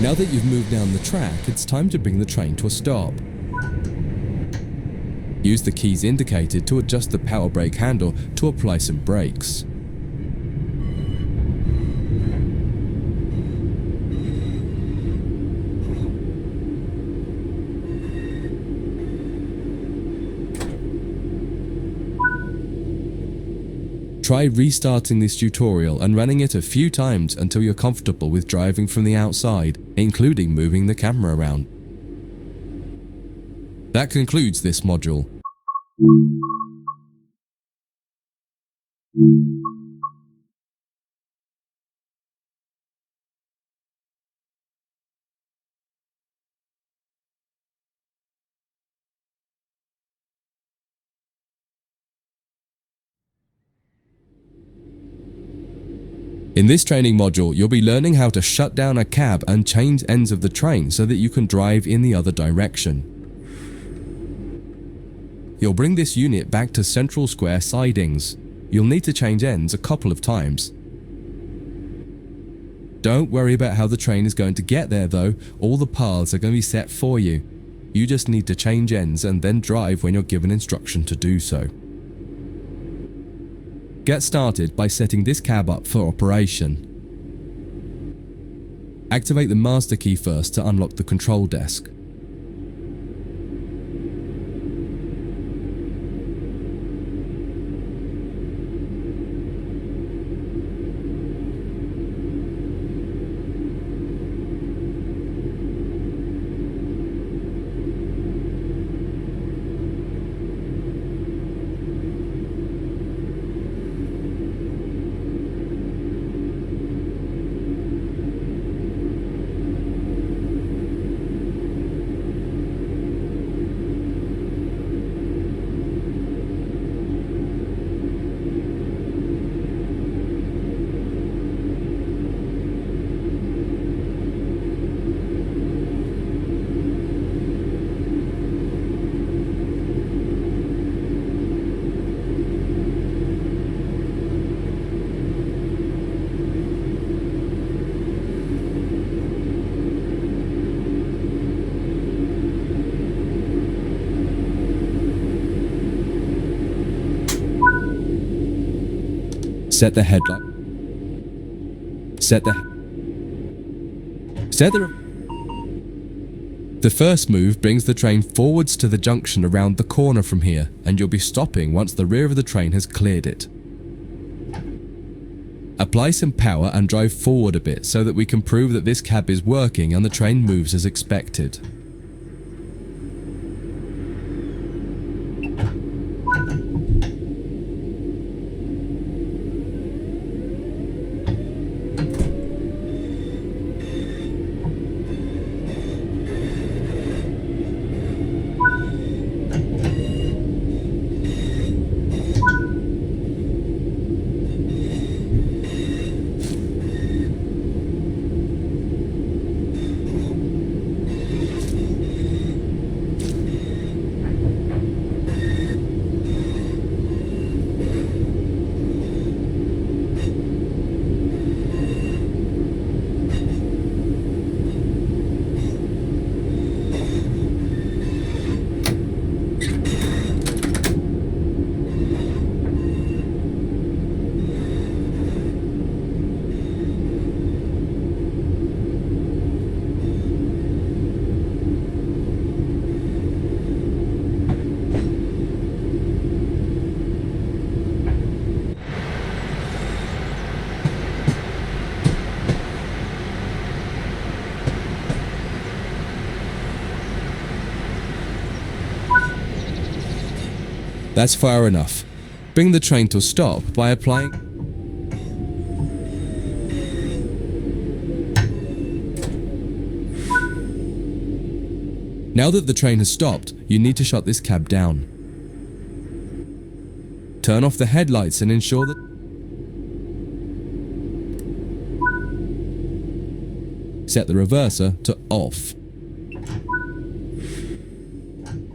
now that you've moved down the track, it's time to bring the train to a stop. Use the keys indicated to adjust the power brake handle to apply some brakes. Try restarting this tutorial and running it a few times until you're comfortable with driving from the outside, including moving the camera around. That concludes this module. In this training module, you'll be learning how to shut down a cab and change ends of the train so that you can drive in the other direction. You'll bring this unit back to central square sidings. You'll need to change ends a couple of times. Don't worry about how the train is going to get there though, all the paths are going to be set for you. You just need to change ends and then drive when you're given instruction to do so. Get started by setting this cab up for operation. Activate the master key first to unlock the control desk. Set the headlight. The first move brings the train forwards to the junction around the corner from here, and you'll be stopping once the rear of the train has cleared it. Apply some power and drive forward a bit so that we can prove that this cab is working and the train moves as expected. That's far enough. Bring the train to a stop by applying. Now that the train has stopped, you need to shut this cab down. Turn off the headlights and ensure that set the reverser to off.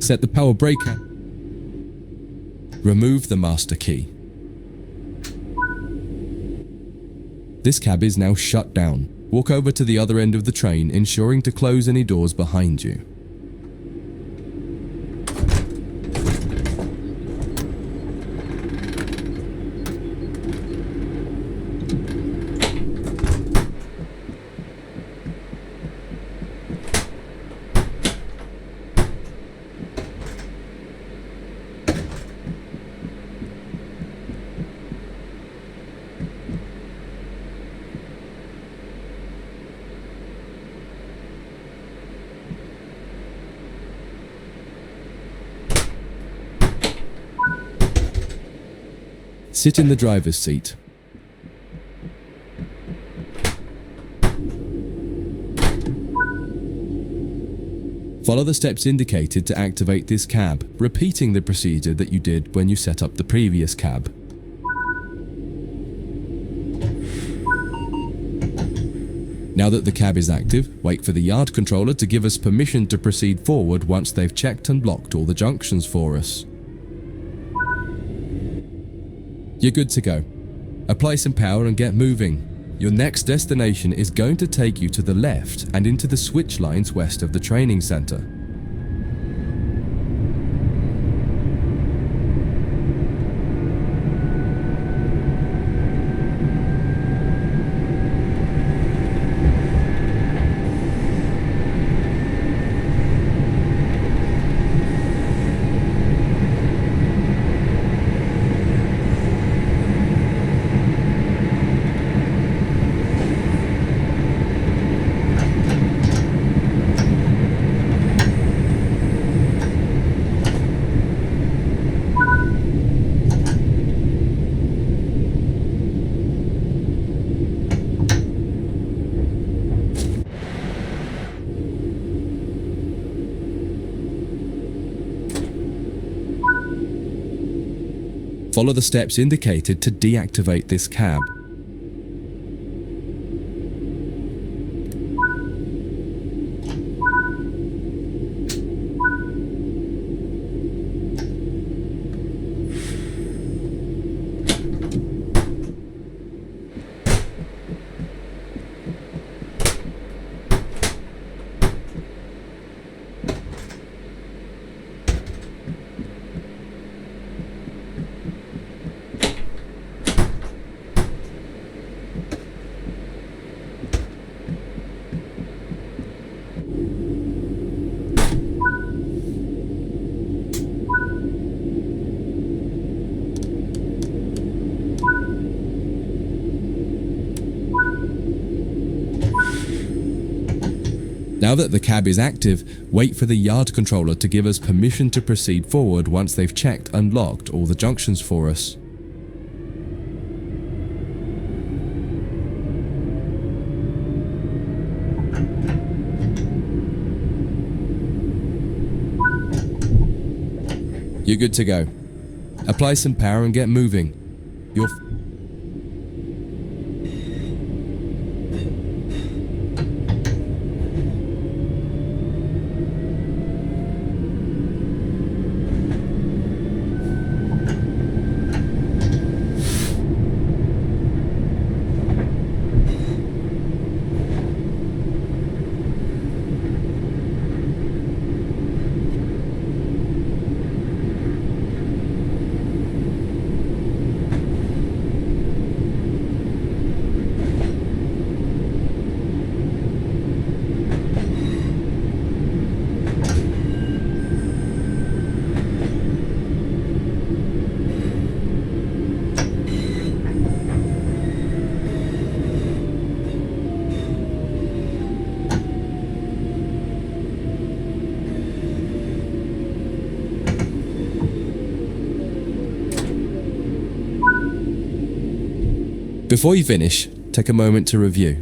Set the power brake. Remove the master key. This cab is now shut down. Walk over to the other end of the train, ensuring to close any doors behind you. Sit in the driver's seat. Follow the steps indicated to activate this cab, repeating the procedure that you did when you set up the previous cab. Now that the cab is active, wait for the yard controller to give us permission to proceed forward once they've checked and blocked all the junctions for us. You're good to go. Apply some power and get moving. Your next destination is going to take you to the left and into the switch lines west of the training center. Follow the steps indicated to deactivate this cab. Now that the cab is active, wait for the yard controller to give us permission to proceed forward once they've checked and locked all the junctions for us. You're good to go. Apply some power and get moving. You're Before you finish, take a moment to review.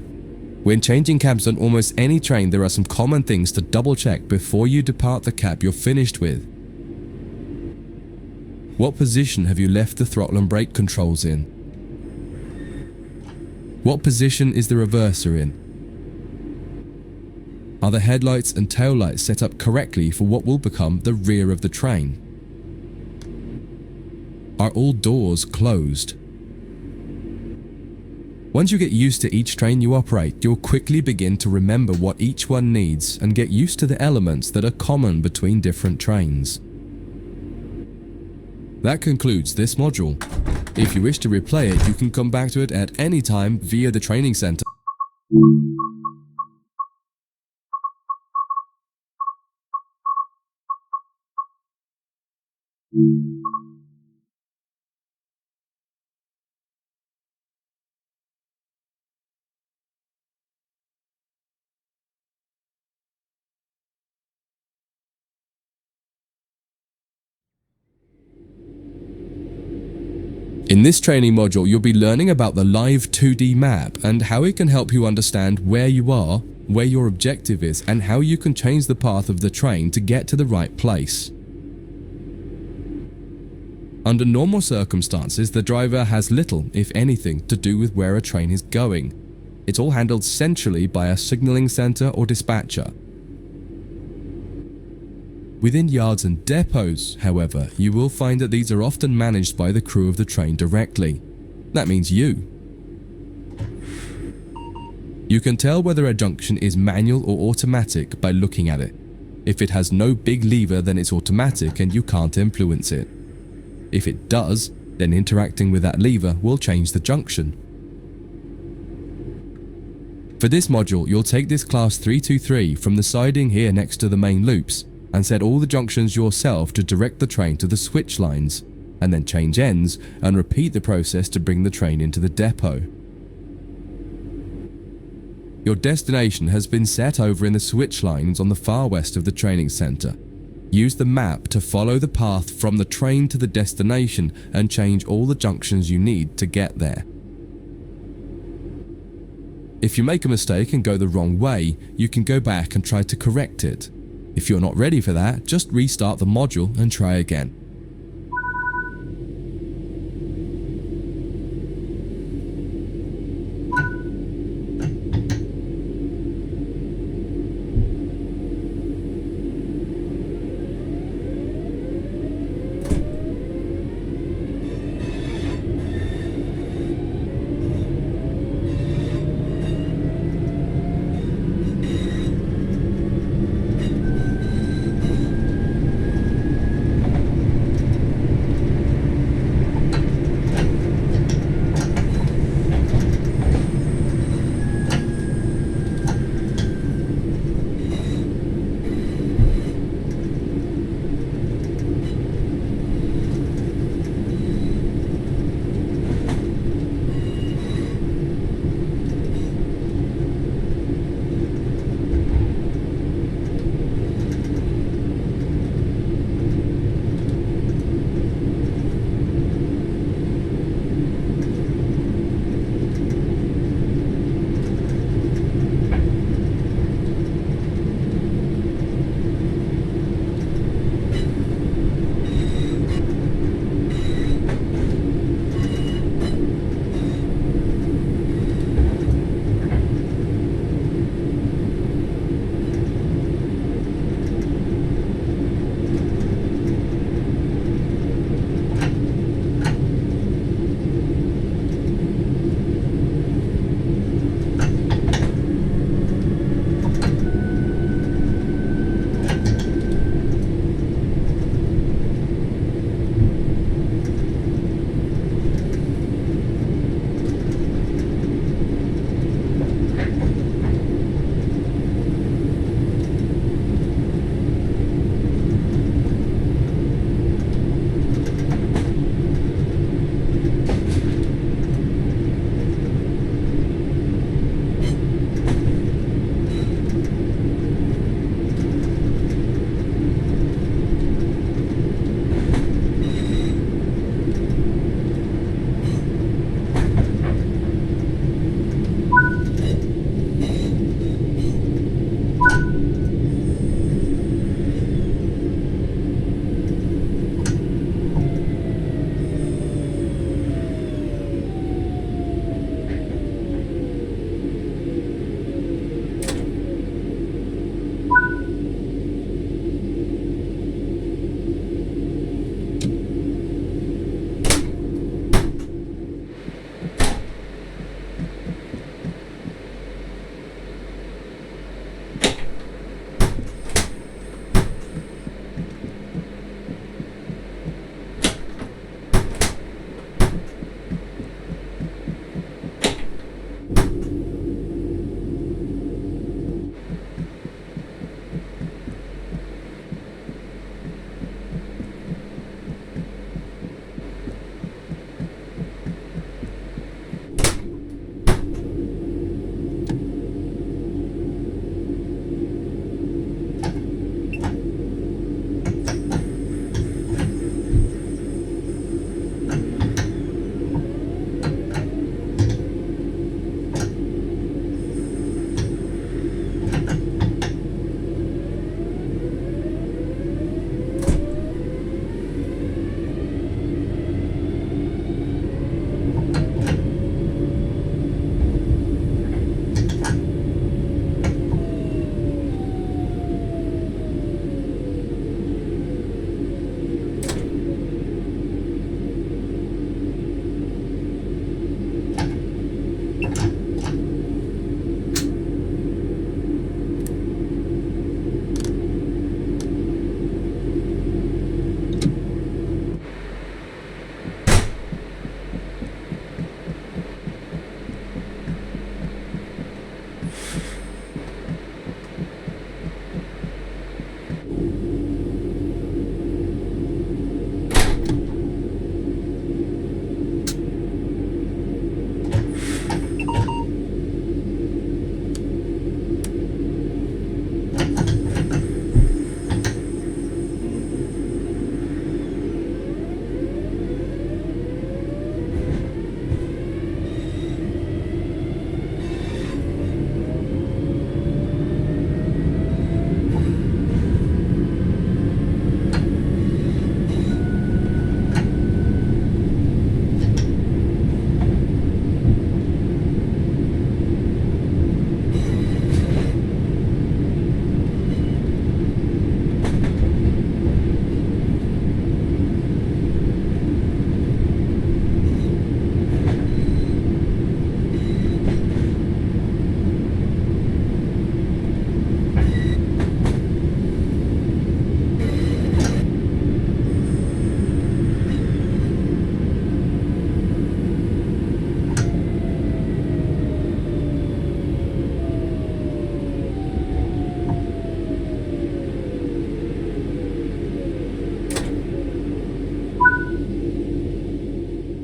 When changing cabs on almost any train, there are some common things to double check before you depart the cab you're finished with. What position have you left the throttle and brake controls in? What position is the reverser in? Are the headlights and taillights set up correctly for what will become the rear of the train? Are all doors closed? Once you get used to each train you operate, you'll quickly begin to remember what each one needs and get used to the elements that are common between different trains. That concludes this module. If you wish to replay it, you can come back to it at any time via the training center. In this training module, you'll be learning about the live 2D map and how it can help you understand where you are, where your objective is, and how you can change the path of the train to get to the right place. Under normal circumstances, the driver has little, if anything, to do with where a train is going. It's all handled centrally by a signaling center or dispatcher. Within yards and depots, however, you will find that these are often managed by the crew of the train directly. That means you. You can tell whether a junction is manual or automatic by looking at it. If it has no big lever, then it's automatic and you can't influence it. If it does, then interacting with that lever will change the junction. For this module, you'll take this class 323 from the siding here next to the main loops and set all the junctions yourself to direct the train to the switch lines, and then change ends and repeat the process to bring the train into the depot. Your destination has been set over in the switch lines on the far west of the training center. Use the map to follow the path from the train to the destination and change all the junctions you need to get there. If you make a mistake and go the wrong way, you can go back and try to correct it. If you're not ready for that, just restart the module and try again.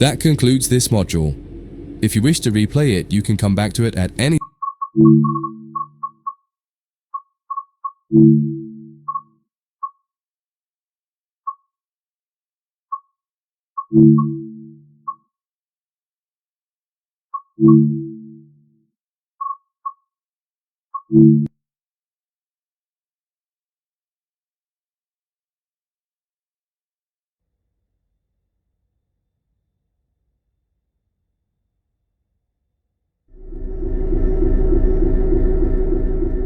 That concludes this module. If you wish to replay it, you can come back to it at any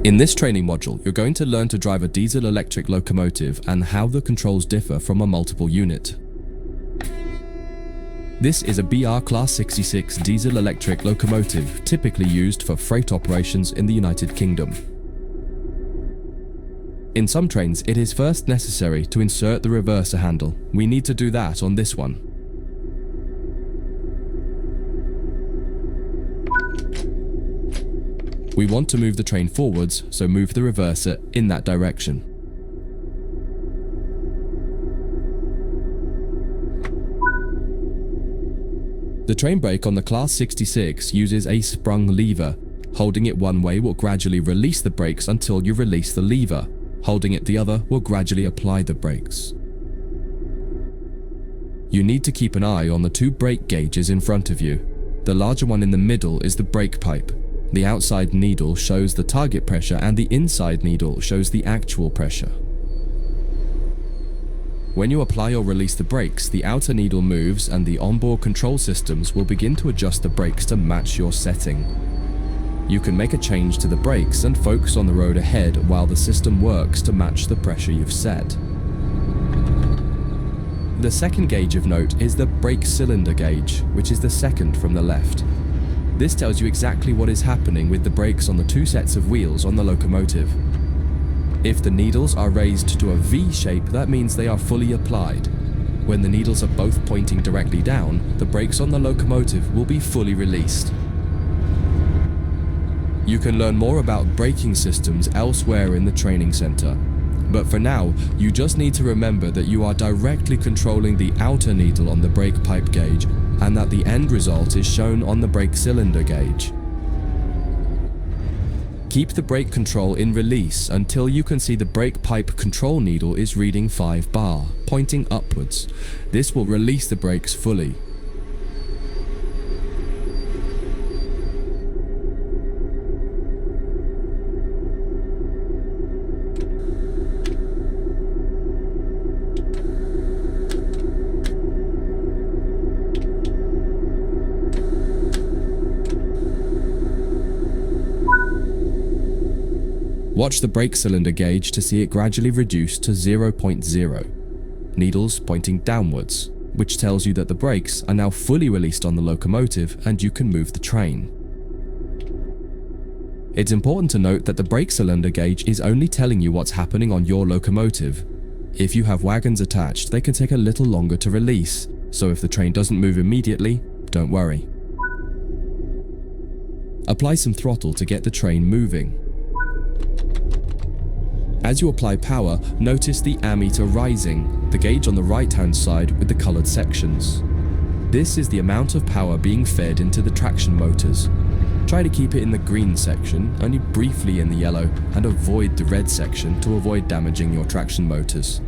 In this training module, you're going to learn to drive a diesel-electric locomotive and how the controls differ from a multiple unit. This is a BR Class 66 diesel-electric locomotive typically used for freight operations in the United Kingdom. In some trains, it is first necessary to insert the reverser handle. We need to do that on this one. We want to move the train forwards, so move the reverser in that direction. The train brake on the Class 66 uses a sprung lever. Holding it one way will gradually release the brakes until you release the lever. Holding it the other will gradually apply the brakes. You need to keep an eye on the two brake gauges in front of you. The larger one in the middle is the brake pipe. The outside needle shows the target pressure and the inside needle shows the actual pressure. When you apply or release the brakes, the outer needle moves and the onboard control systems will begin to adjust the brakes to match your setting. You can make a change to the brakes and focus on the road ahead while the system works to match the pressure you've set. The second gauge of note is the brake cylinder gauge, which is the second from the left. This tells you exactly what is happening with the brakes on the two sets of wheels on the locomotive. If the needles are raised to a V shape, that means they are fully applied. When the needles are both pointing directly down, the brakes on the locomotive will be fully released. You can learn more about braking systems elsewhere in the training center. But for now, you just need to remember that you are directly controlling the outer needle on the brake pipe gauge and that the end result is shown on the brake cylinder gauge. Keep the brake control in release until you can see the brake pipe control needle is reading 5 bar, pointing upwards. This will release the brakes fully. Watch the brake cylinder gauge to see it gradually reduce to 0.0. Needles pointing downwards, which tells you that the brakes are now fully released on the locomotive and you can move the train. It's important to note that the brake cylinder gauge is only telling you what's happening on your locomotive. If you have wagons attached, they can take a little longer to release, so if the train doesn't move immediately, don't worry. Apply some throttle to get the train moving. As you apply power, notice the ammeter rising, the gauge on the right-hand side with the colored sections. This is the amount of power being fed into the traction motors. Try to keep it in the green section, only briefly in the yellow, and avoid the red section to avoid damaging your traction motors.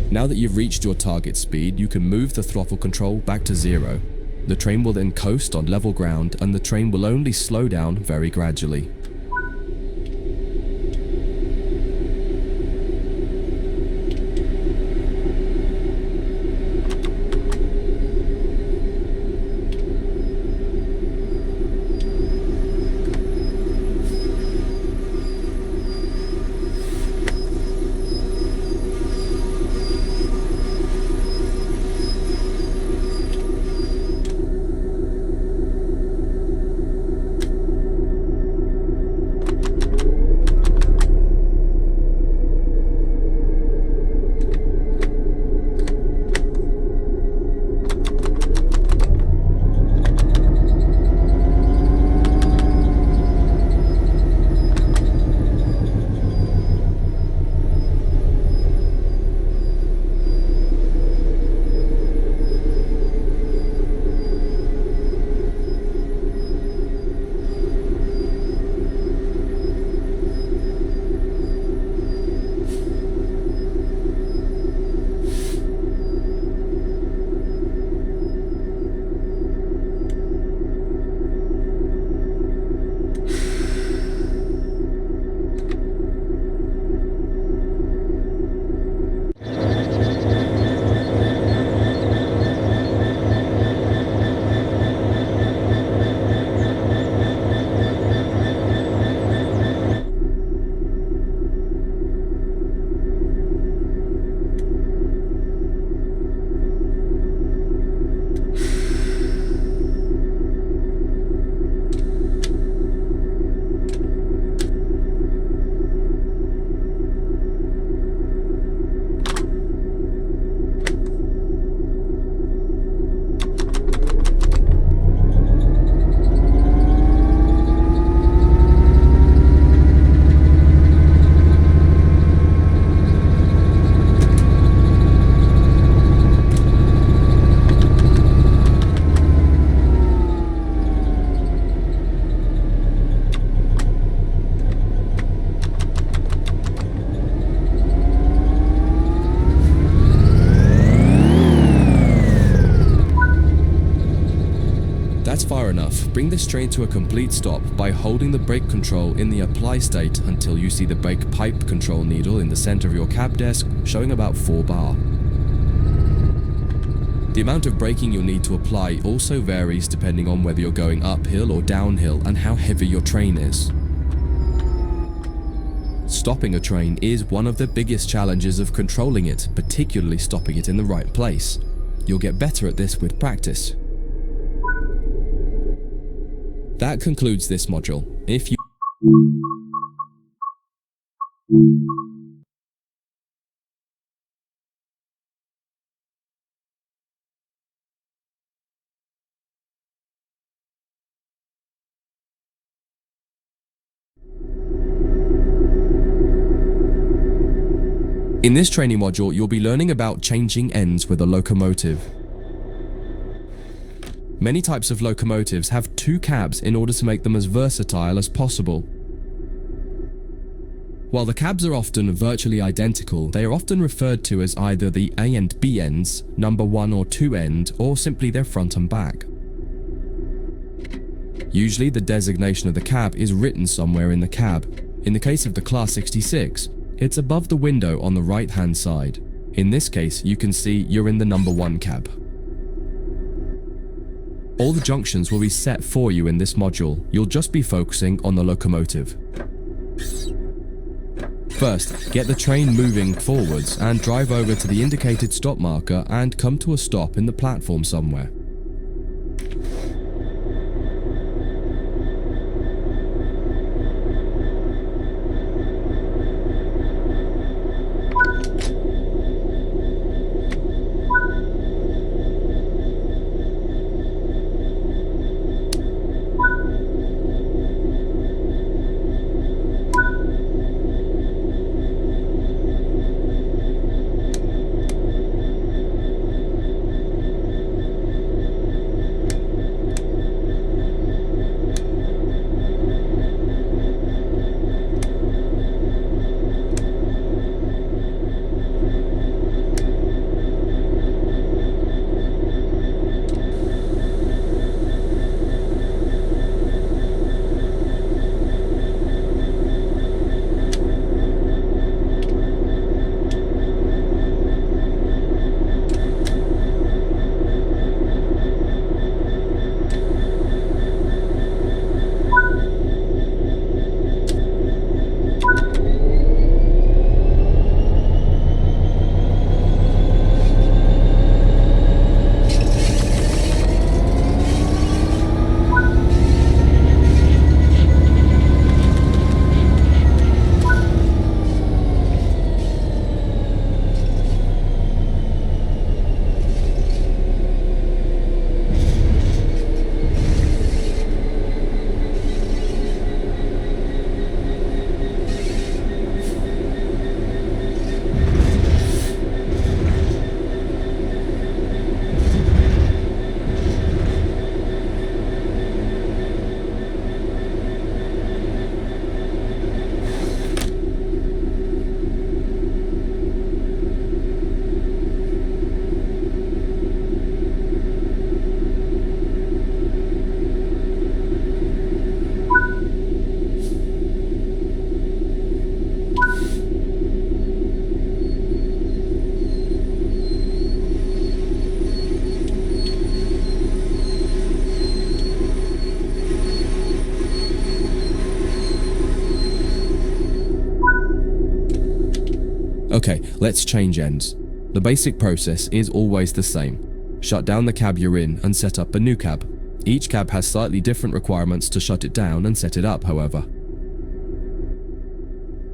Now that you've reached your target speed, you can move the throttle control back to 0. The train will then coast on level ground and the train will only slow down very gradually. Bring this train to a complete stop by holding the brake control in the apply state until you see the brake pipe control needle in the center of your cab desk showing about 4 bar. The amount of braking you'll need to apply also varies depending on whether you're going uphill or downhill and how heavy your train is. Stopping a train is one of the biggest challenges of controlling it, particularly stopping it in the right place. You'll get better at this with practice. That concludes this module. If you In this training module, you'll be learning about changing ends with a locomotive. Many types of locomotives have 2 cabs in order to make them as versatile as possible. While the cabs are often virtually identical, they are often referred to as either the A and B ends, number 1 or 2 end, or simply their front and back. Usually the designation of the cab is written somewhere in the cab. In the case of the Class 66, it's above the window on the right hand side. In this case, you can see you're in the number 1 cab. All the junctions will be set for you in this module. You'll just be focusing on the locomotive. First, get the train moving forwards and drive over to the indicated stop marker and come to a stop in the platform somewhere. Okay, let's change ends. The basic process is always the same. Shut down the cab you're in and set up a new cab. Each cab has slightly different requirements to shut it down and set it up, however.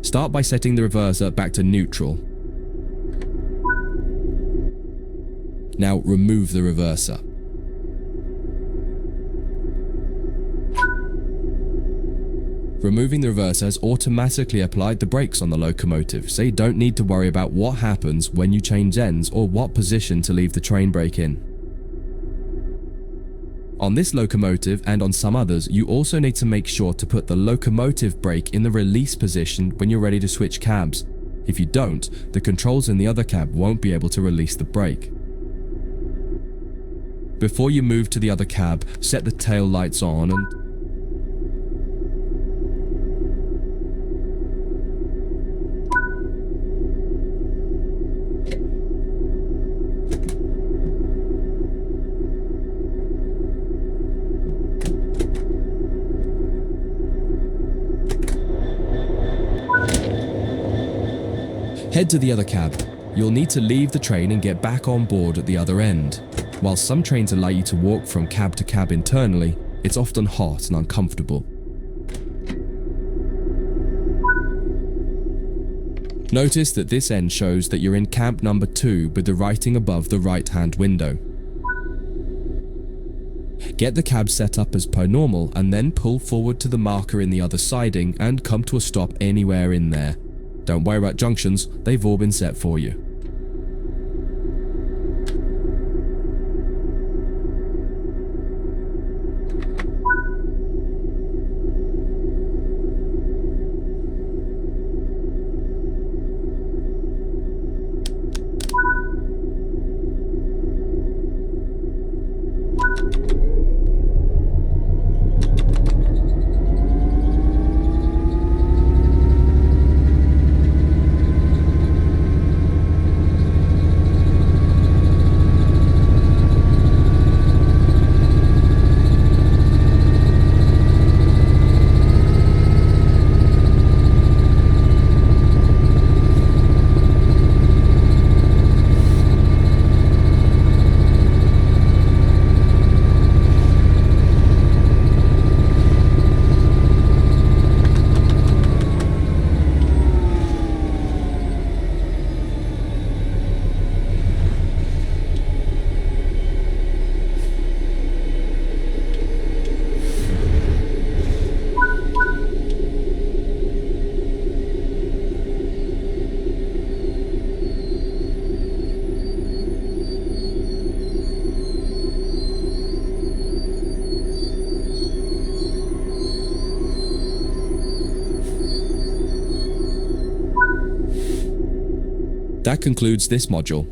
Start by setting the reverser back to neutral. Now remove the reverser. Removing the reverser has automatically applied the brakes on the locomotive, so you don't need to worry about what happens when you change ends or what position to leave the train brake in. On this locomotive and on some others, you also need to make sure to put the locomotive brake in the release position when you're ready to switch cabs. If you don't, the controls in the other cab won't be able to release the brake. Before you move to the other cab, set the tail lights on and head to the other cab. You'll need to leave the train and get back on board at the other end. While some trains allow you to walk from cab to cab internally, it's often hot and uncomfortable. Notice that this end shows that you're in camp number 2 with the writing above the right-hand window. Get the cab set up as per normal and then pull forward to the marker in the other siding and come to a stop anywhere in there. Don't worry about junctions, they've all been set for you. That concludes this module.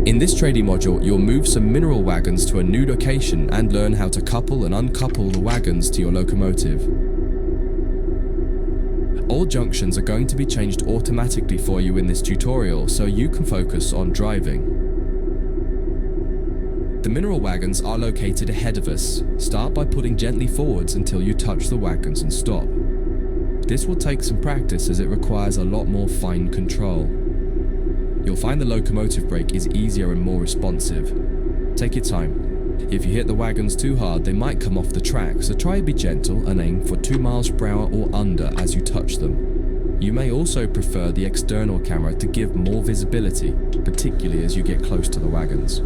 In this trading module, you'll move some mineral wagons to a new location and learn how to couple and uncouple the wagons to your locomotive. All junctions are going to be changed automatically for you in this tutorial, so you can focus on driving. The mineral wagons are located ahead of us. Start by pulling gently forwards until you touch the wagons and stop. This will take some practice as it requires a lot more fine control. You'll find the locomotive brake is easier and more responsive. Take your time. If you hit the wagons too hard, they might come off the track, so try to be gentle and aim for 2 miles per hour or under as you touch them. You may also prefer the external camera to give more visibility, particularly as you get close to the wagons.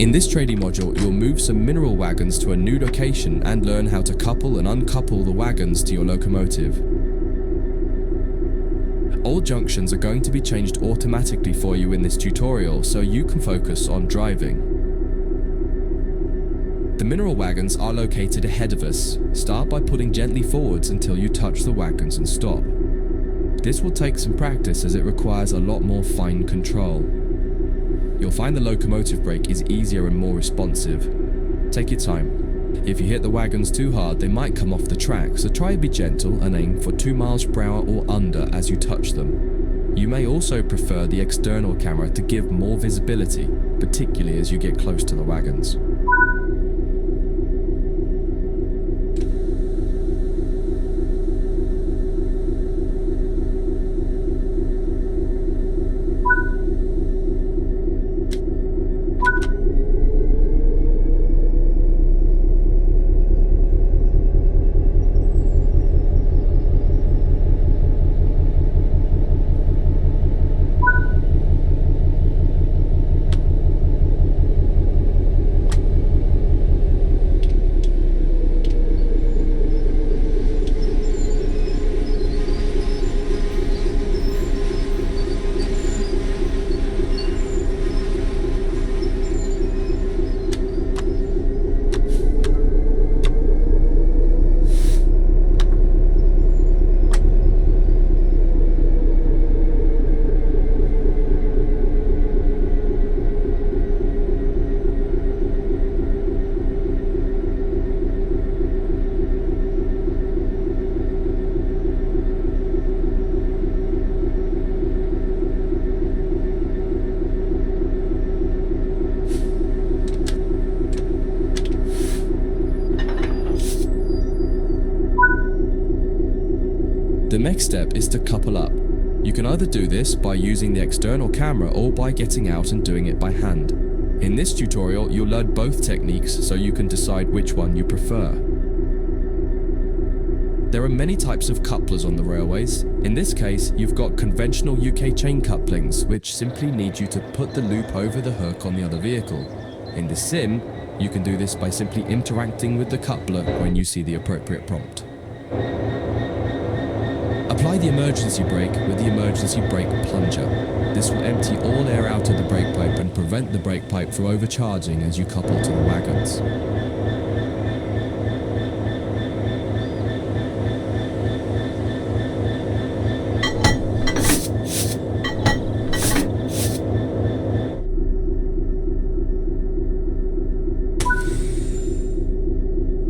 In this trading module, you'll move some mineral wagons to a new location and learn how to couple and uncouple the wagons to your locomotive. All junctions are going to be changed automatically for you in this tutorial, so you can focus on driving. The mineral wagons are located ahead of us. Start by pulling gently forwards until you touch the wagons and stop. This will take some practice as it requires a lot more fine control. You'll find the locomotive brake is easier and more responsive. Take your time. If you hit the wagons too hard, they might come off the track, so try to be gentle and aim for 2 miles per hour or under as you touch them. You may also prefer the external camera to give more visibility, particularly as you get close to the wagons. The next step is to couple up. You can either do this by using the external camera or by getting out and doing it by hand. In this tutorial, you'll learn both techniques so you can decide which one you prefer. There are many types of couplers on the railways. In this case, you've got conventional UK chain couplings, which simply need you to put the loop over the hook on the other vehicle. In the sim, you can do this by simply interacting with the coupler when you see the appropriate prompt. Apply the emergency brake with the emergency brake plunger. This will empty all air out of the brake pipe and prevent the brake pipe from overcharging as you couple to the wagons.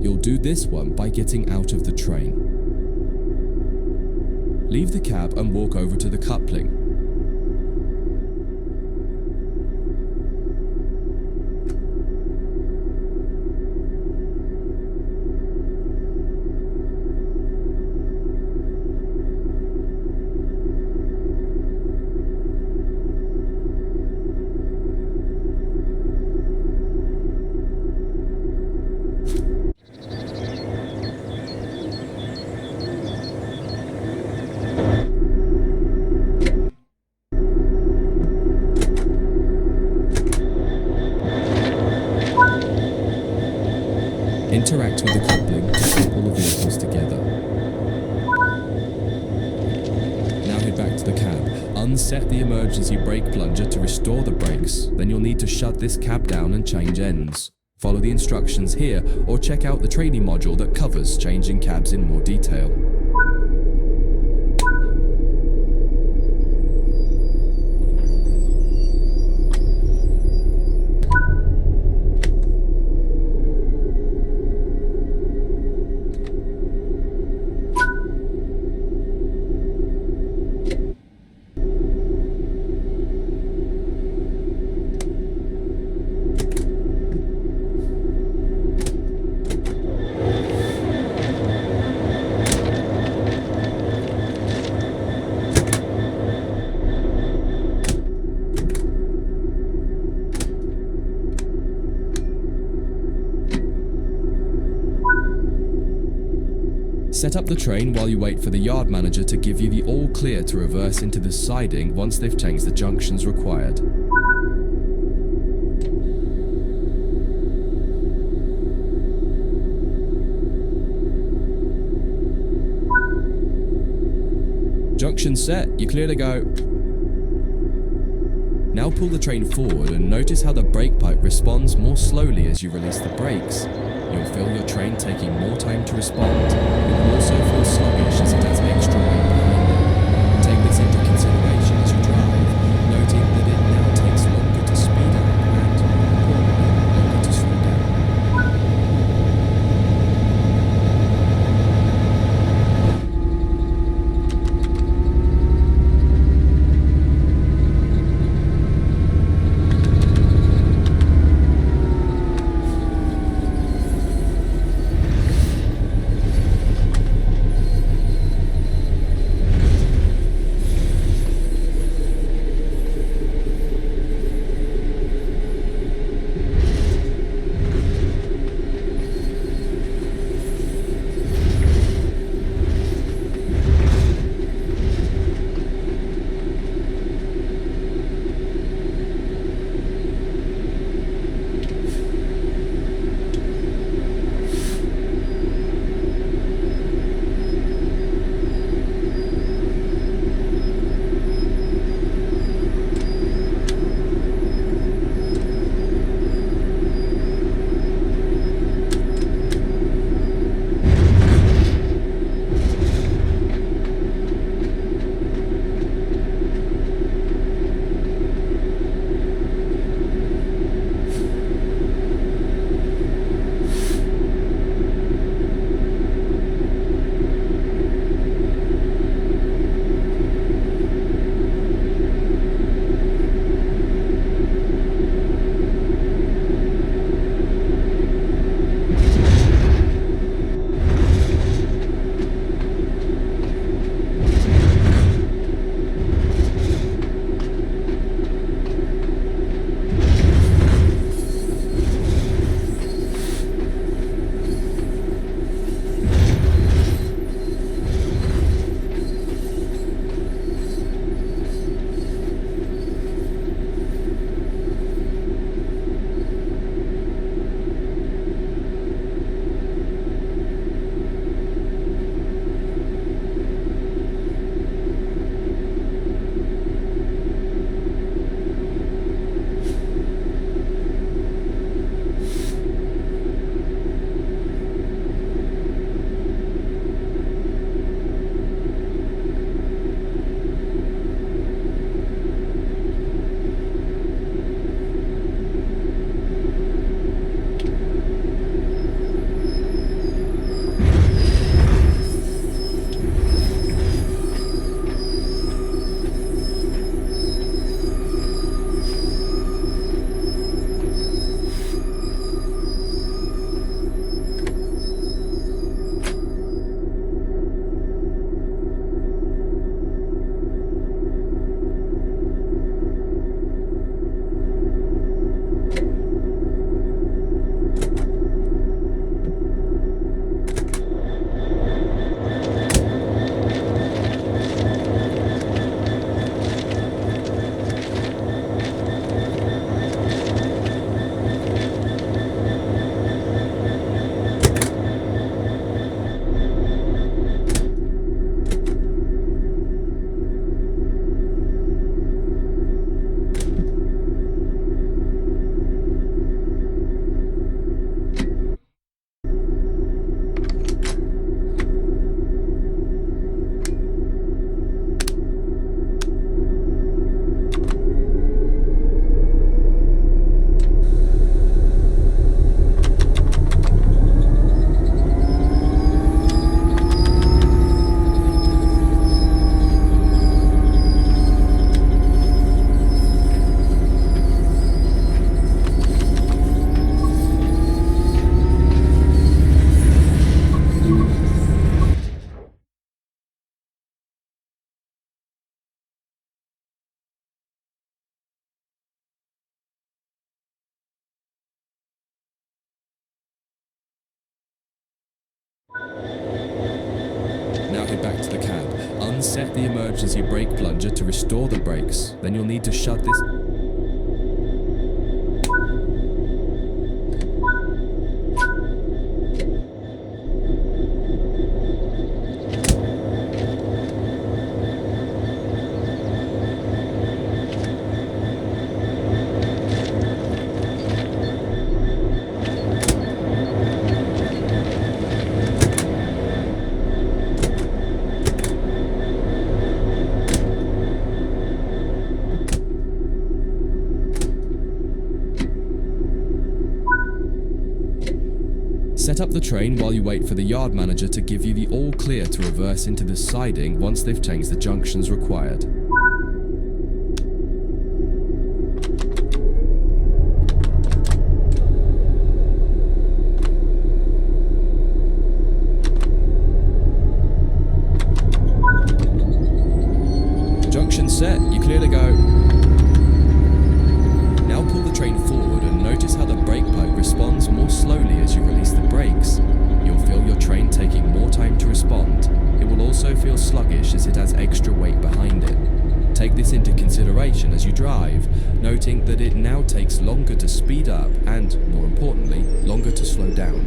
You'll do this one by getting out of the train. Leave the cab and walk over to the coupling. Interact with the coupling to couple the vehicles together. Now head back to the cab. Unset the emergency brake plunger to restore the brakes. Then you'll need to shut this cab down and change ends. Follow the instructions here or check out the training module that covers changing cabs in more detail. Set up the train while you wait for the yard manager to give you the all clear to reverse into the siding once they've changed the junctions required. Junction set, you're clear to go. Now pull the train forward and notice how the brake pipe responds more slowly as you release the brakes. You'll feel your train taking more time to respond. You'll also feel sluggish as it has extra weight behind it. Take this into consideration as you drive, noting that it now takes longer to speed up and, importantly, longer to slow down. Now head back to the cab. Unset the emergency brake plunger to restore the brakes. Then you'll need to shut this... Set up the train while you wait for the yard manager to give you the all clear to reverse into the siding once they've changed the junctions required. Junction set, you clear to go. Now pull the train forward and notice how the brake pipe responds more slowly as you release the brakes. You'll feel your train taking more time to respond. It will also feel sluggish as it has extra weight behind it. Take this into consideration as you drive, noting that it now takes longer to speed up and, more importantly, longer to slow down.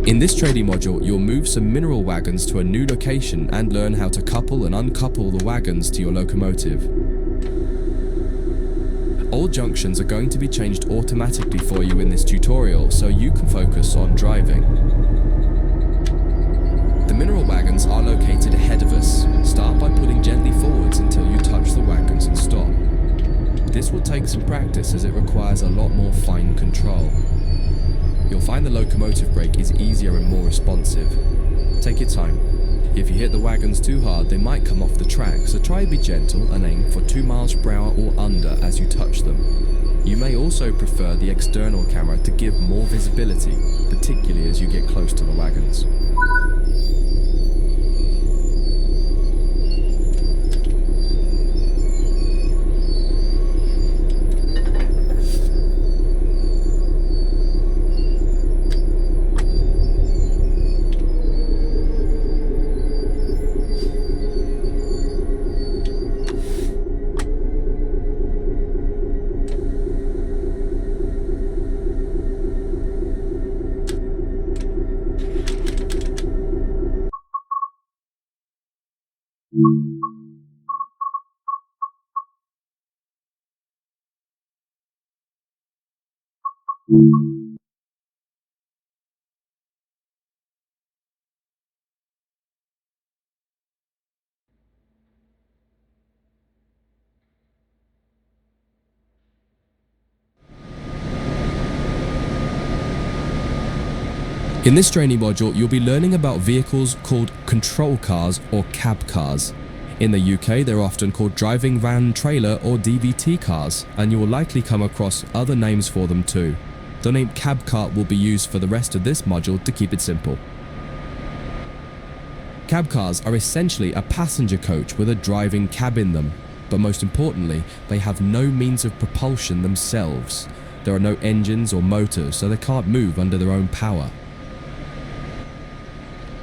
In this training module, you'll move some mineral wagons to a new location and learn how to couple and uncouple the wagons to your locomotive. All junctions are going to be changed automatically for you in this tutorial, so you can focus on driving. The mineral wagons are located ahead of us. Start by pulling gently forwards until you touch the wagons and stop. This will take some practice as it requires a lot more fine control. You'll find the locomotive brake is easier and more responsive. Take your time. If you hit the wagons too hard, they might come off the track, so try to be gentle and aim for 2 miles per hour or under as you touch them. You may also prefer the external camera to give more visibility, particularly as you get close to the wagons. In this training module, you'll be learning about vehicles called control cars or cab cars. In the UK, they're often called driving van trailer or DVT cars, and you will likely come across other names for them too. The name cab car will be used for the rest of this module to keep it simple. Cab cars are essentially a passenger coach with a driving cab in them, but most importantly, they have no means of propulsion themselves. There are no engines or motors, so they can't move under their own power.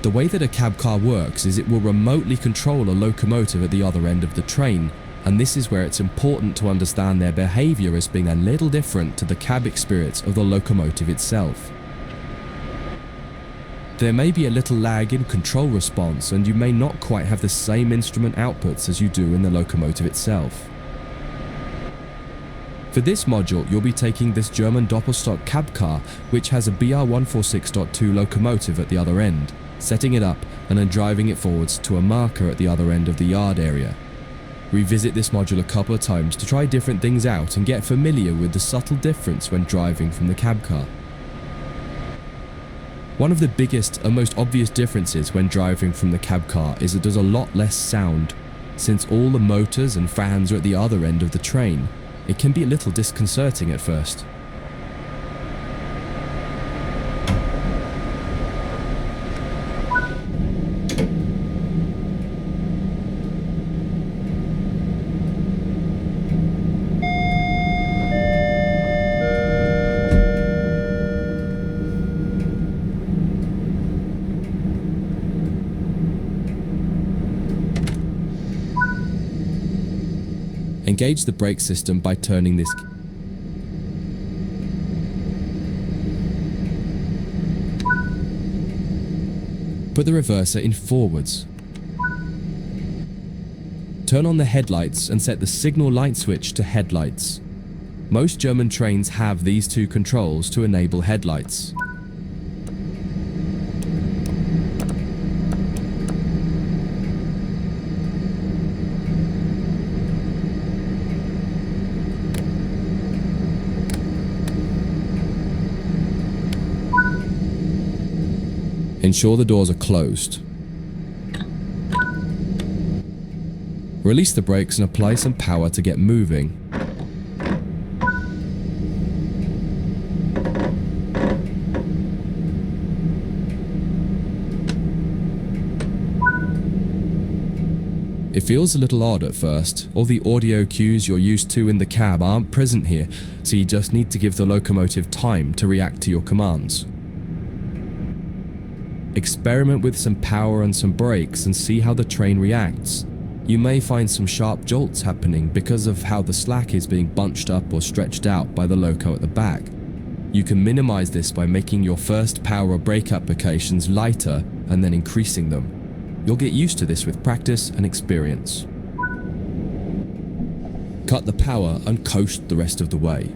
The way that a cab car works is it will remotely control a locomotive at the other end of the train, and this is where it's important to understand their behaviour as being a little different to the cab experience of the locomotive itself. There may be a little lag in control response, and you may not quite have the same instrument outputs as you do in the locomotive itself. For this module, you'll be taking this German Doppelstock cab car, which has a BR146.2 locomotive at the other end, setting it up and then driving it forwards to a marker at the other end of the yard area. Revisit this module a couple of times to try different things out and get familiar with the subtle difference when driving from the cab car. One of the biggest and most obvious differences when driving from the cab car is that there's a lot less sound. Since all the motors and fans are at the other end of the train, it can be a little disconcerting at first. Engage the brake system by turning this key. Put the reverser in forwards. Turn on the headlights and set the signal light switch to headlights. Most German trains have these two controls to enable headlights. Ensure the doors are closed. Release the brakes and apply some power to get moving. It feels a little odd at first. All the audio cues you're used to in the cab aren't present here, so you just need to give the locomotive time to react to your commands. Experiment with some power and some brakes and see how the train reacts. You may find some sharp jolts happening because of how the slack is being bunched up or stretched out by the loco at the back. You can minimize this by making your first power brake applications lighter and then increasing them. You'll get used to this with practice and experience. Cut the power and coast the rest of the way.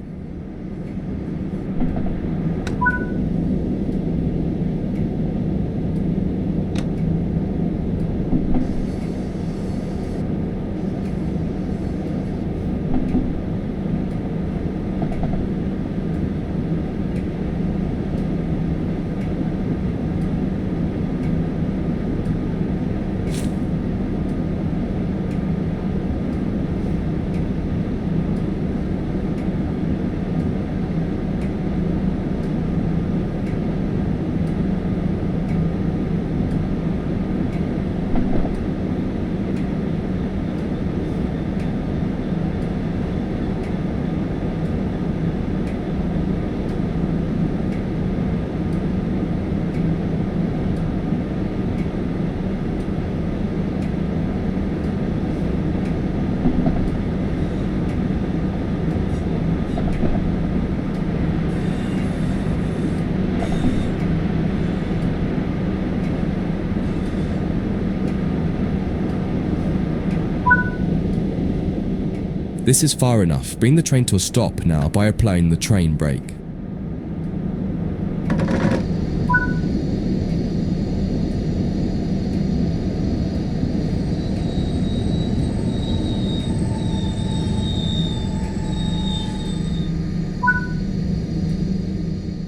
This is far enough. Bring the train to a stop now by applying the train brake.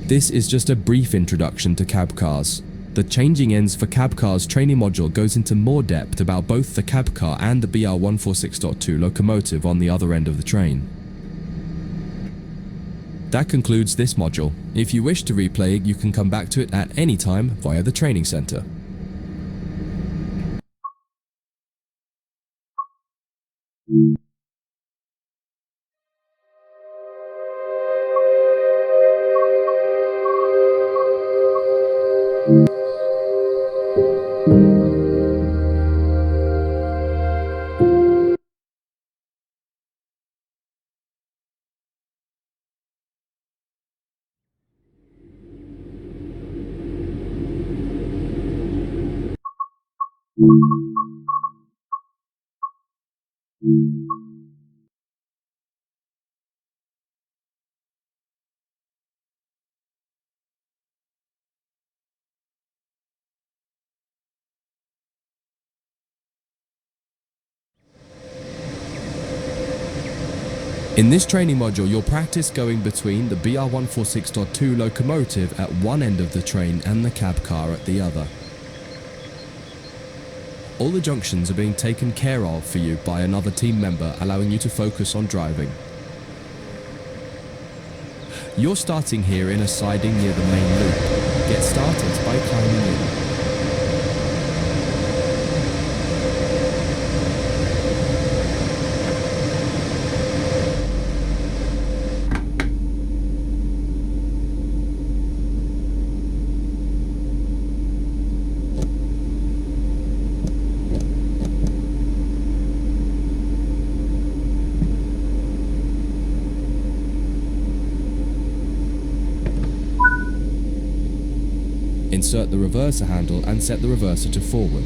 This is just a brief introduction to cab cars. The Changing Ends for Cab Cars training module goes into more depth about both the cab car and the BR146.2 locomotive on the other end of the train. That concludes this module. If you wish to replay it, you can come back to it at any time via the training center. In this training module, you'll practice going between the BR146.2 locomotive at one end of the train and the cab car at the other. All the junctions are being taken care of for you by another team member, allowing you to focus on driving. You're starting here in a siding near the main loop. Get started by climbing in. Insert the reverser handle and set the reverser to forward.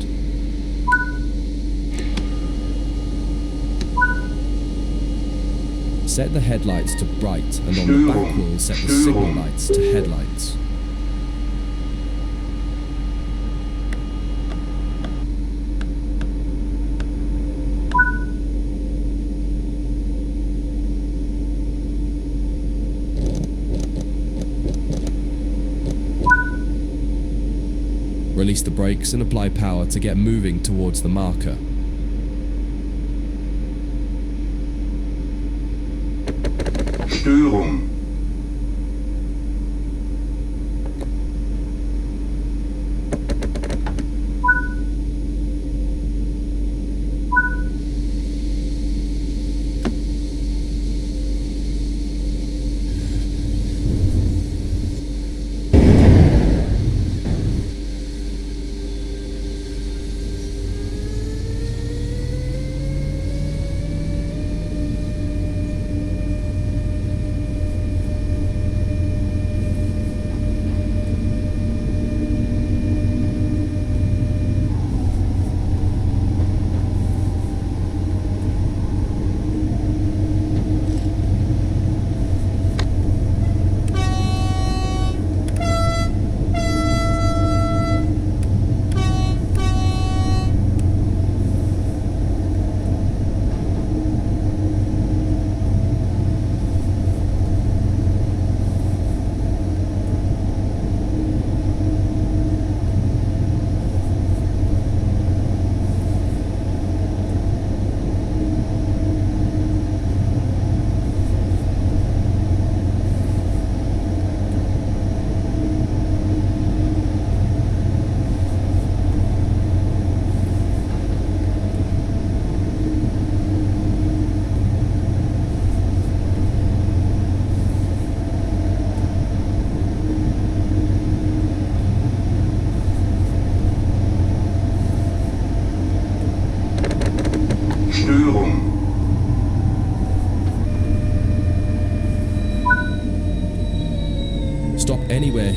Set the headlights to bright and on the back wheel set the signal lights to headlights. Release the brakes and apply power to get moving towards the marker. Störung.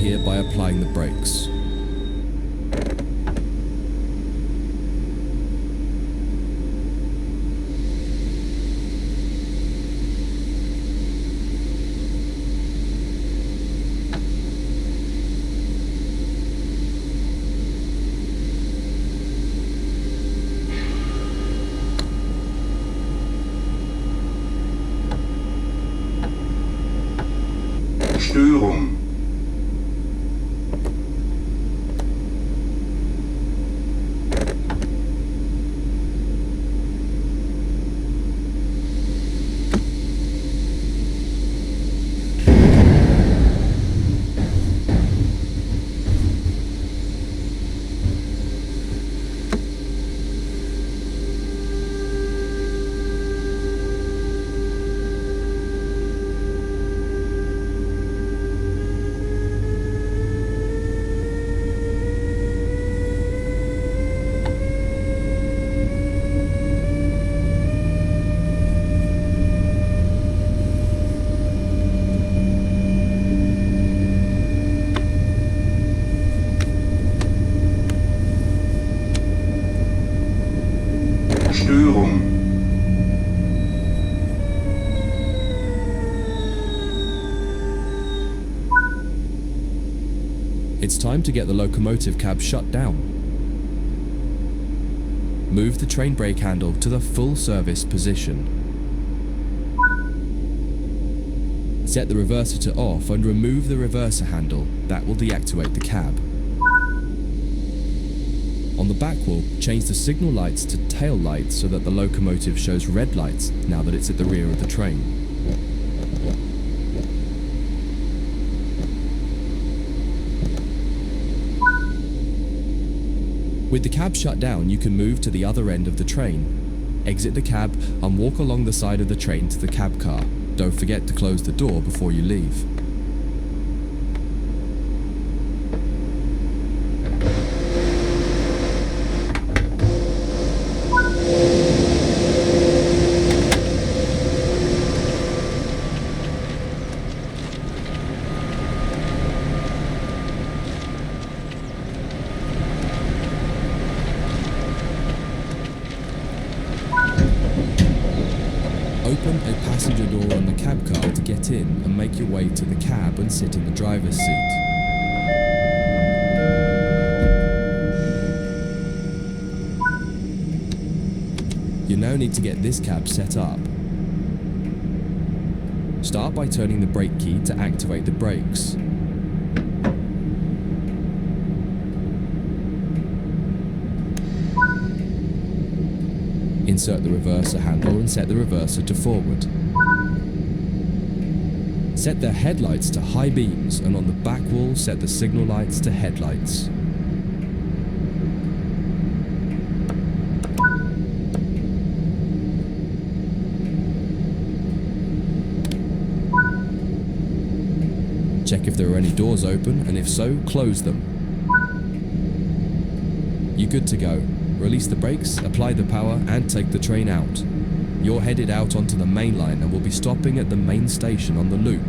here by applying the brakes. Störung. Störung. It's time to get the locomotive cab shut down. Move the train brake handle to the full service position. Set the reverser to off and remove the reverser handle. That will deactivate the cab. On the back wall, change the signal lights to tail lights so that the locomotive shows red lights now that it's at the rear of the train. With the cab shut down, you can move to the other end of the train. Exit the cab and walk along the side of the train to the cab car. Don't forget to close the door before you leave. Open a passenger door on the cab car to get in and make your way to the cab and sit in the driver's seat. You now need to get this cab set up. Start by turning the brake key to activate the brakes. Insert the reverser handle and set the reverser to forward. Set the headlights to high beams and on the back wall set the signal lights to headlights. Check if there are any doors open, and if so, close them. You're good to go. Release the brakes, apply the power, and take the train out. You're headed out onto the main line and will be stopping at the main station on the loop.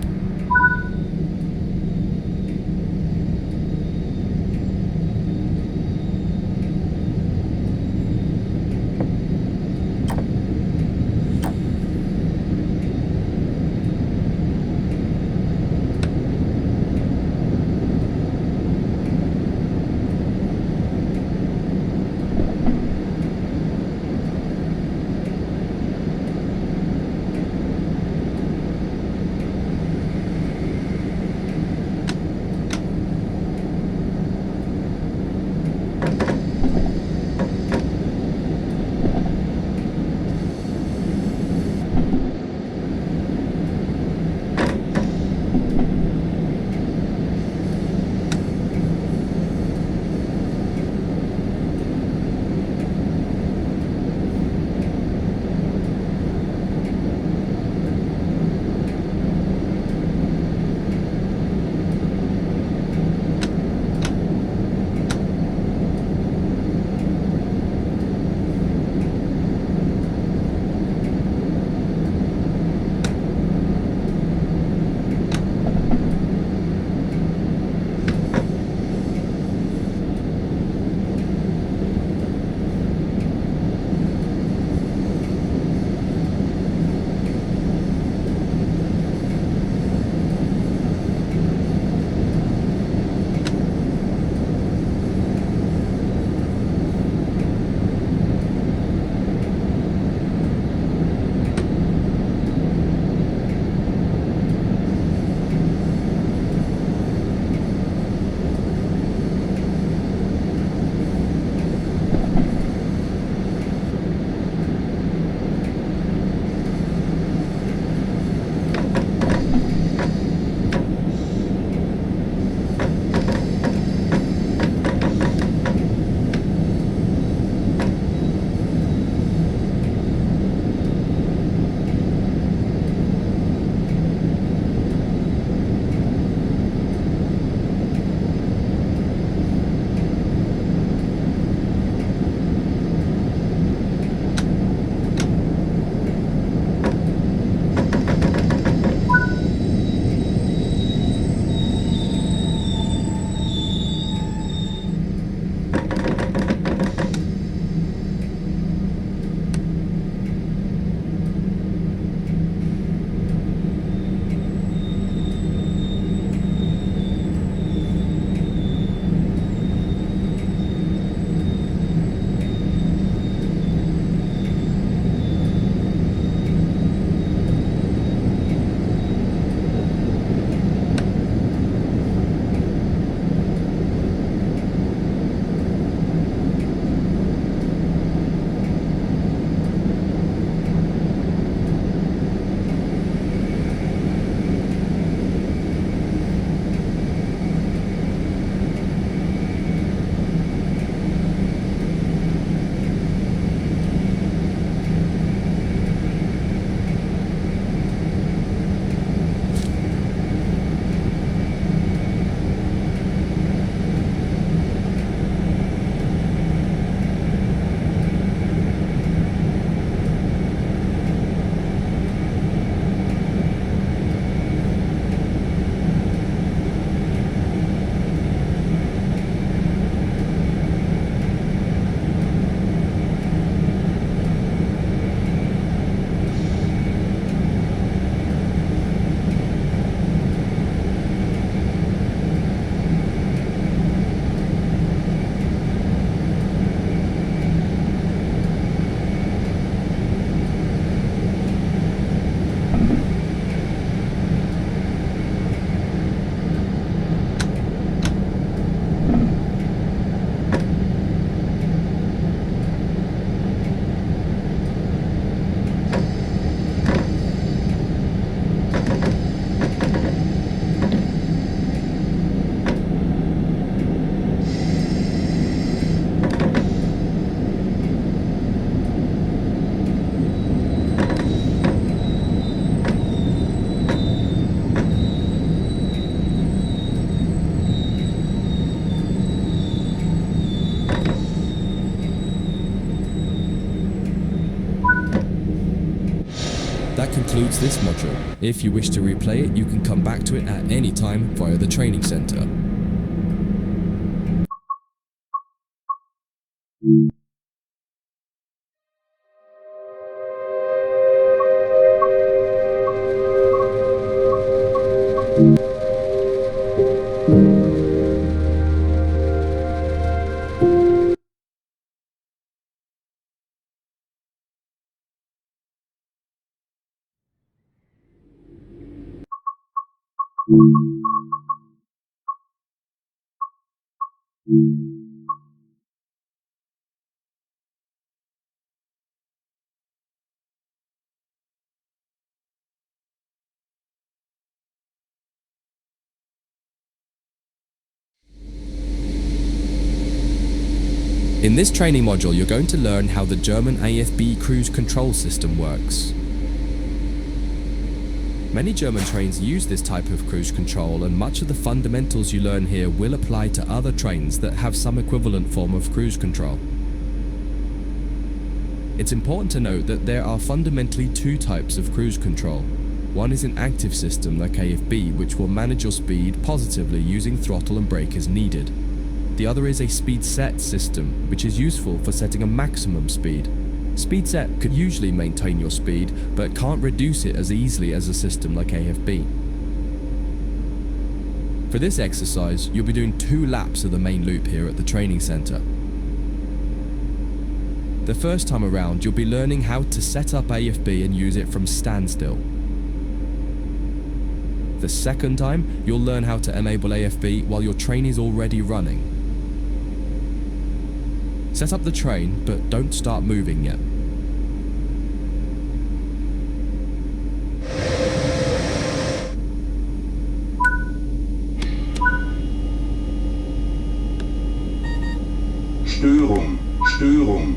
concludes this module. If you wish to replay it, you can come back to it at any time via the training center. In this training module, you're going to learn how the German AFB cruise control system works. Many German trains use this type of cruise control, and much of the fundamentals you learn here will apply to other trains that have some equivalent form of cruise control. It's important to note that there are fundamentally two types of cruise control. One is an active system like AFB, which will manage your speed positively using throttle and brake as needed. The other is a speed set system, which is useful for setting a maximum speed. Speed set could usually maintain your speed, but can't reduce it as easily as a system like AFB. For this exercise, you'll be doing 2 laps of the main loop here at the training center. The first time around, you'll be learning how to set up AFB and use it from standstill. The second time, you'll learn how to enable AFB while your train is already running. Set up the train, but don't start moving yet. Störung, Störung.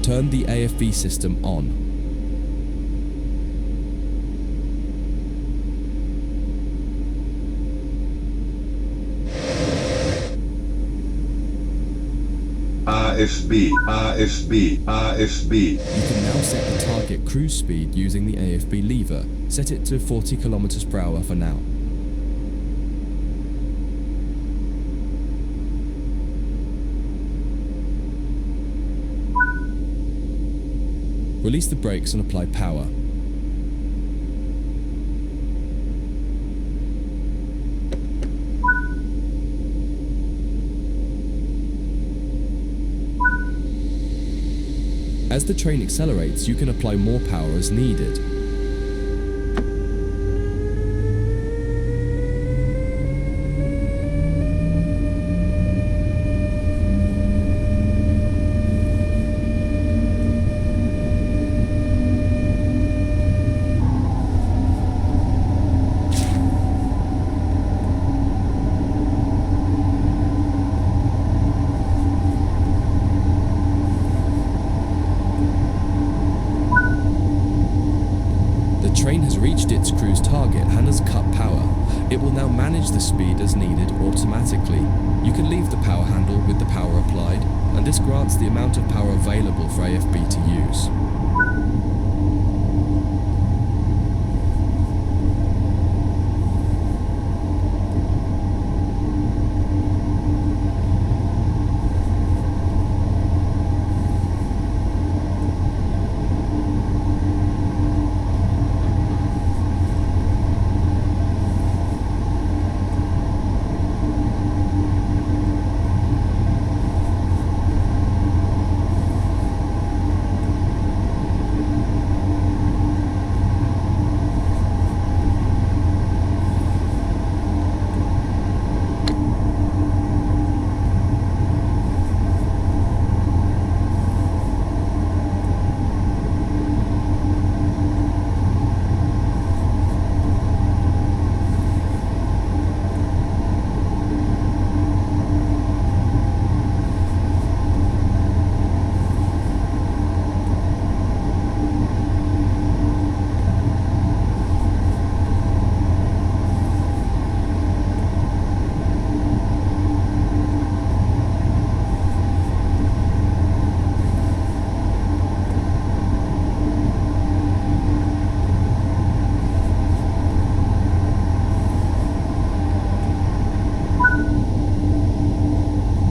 Turn the AFB system on. AFB, AFB, AFB. You can now set the target cruise speed using the AFB lever. Set it to 40 km per hour for now. Release the brakes and apply power. As the train accelerates, you can apply more power as needed. The train has reached its cruise target and has cut power. It will now manage the speed as needed automatically. You can leave the power handle with the power applied, and this grants the amount of power available for AFB to use.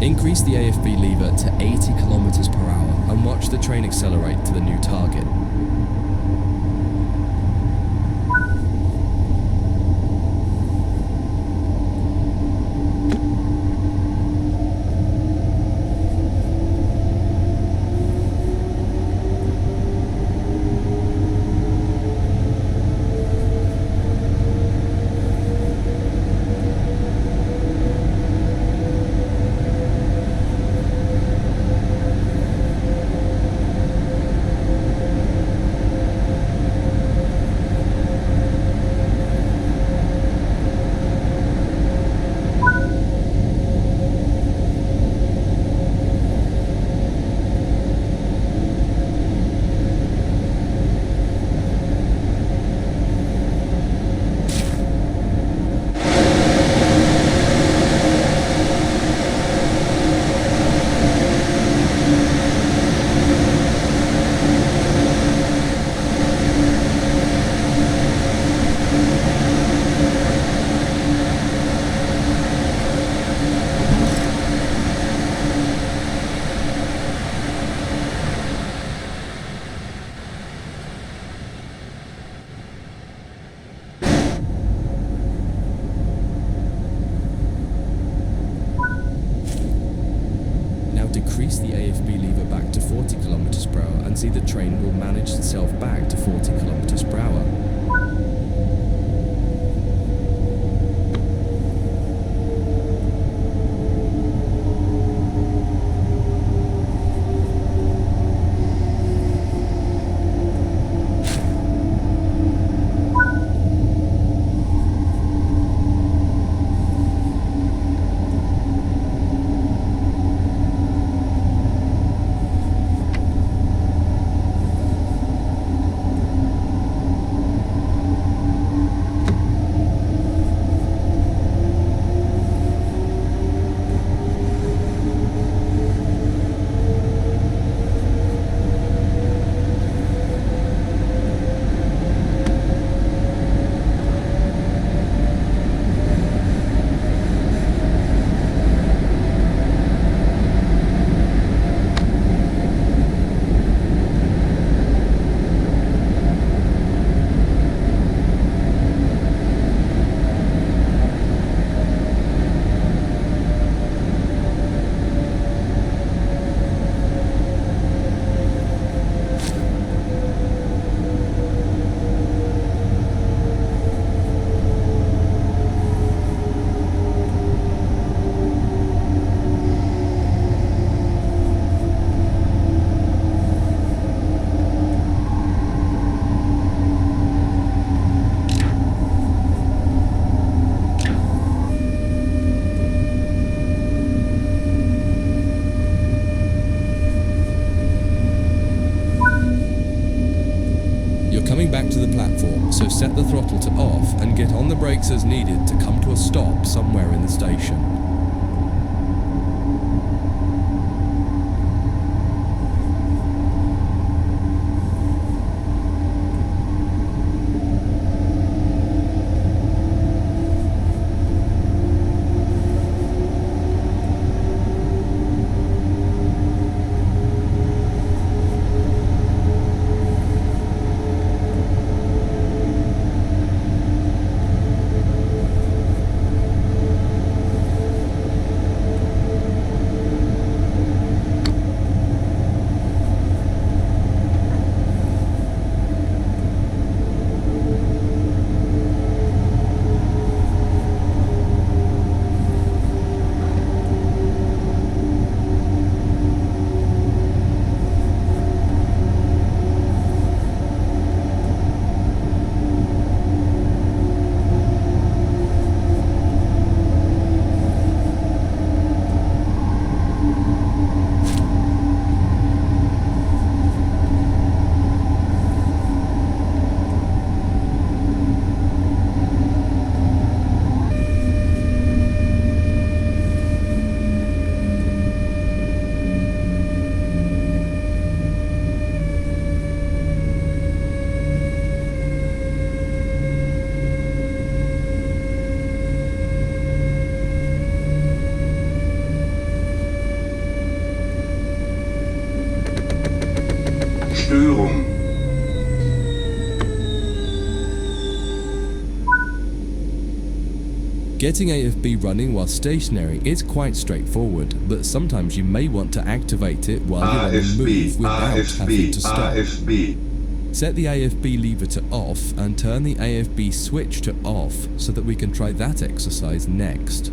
Increase the AFB lever to 80 km per hour and watch the train accelerate to the new target. Decrease the AFB lever back to 40 km per hour and see the train will manage itself back to 40 km per hour. Coming back to the platform, so set the throttle to off and get on the brakes as needed to come to a stop somewhere in the station. Getting AFB running while stationary is quite straightforward, but sometimes you may want to activate it while you're on the AFB, move without having AFB, to stop. AFB. Set the AFB lever to off and turn the AFB switch to off so that we can try that exercise next.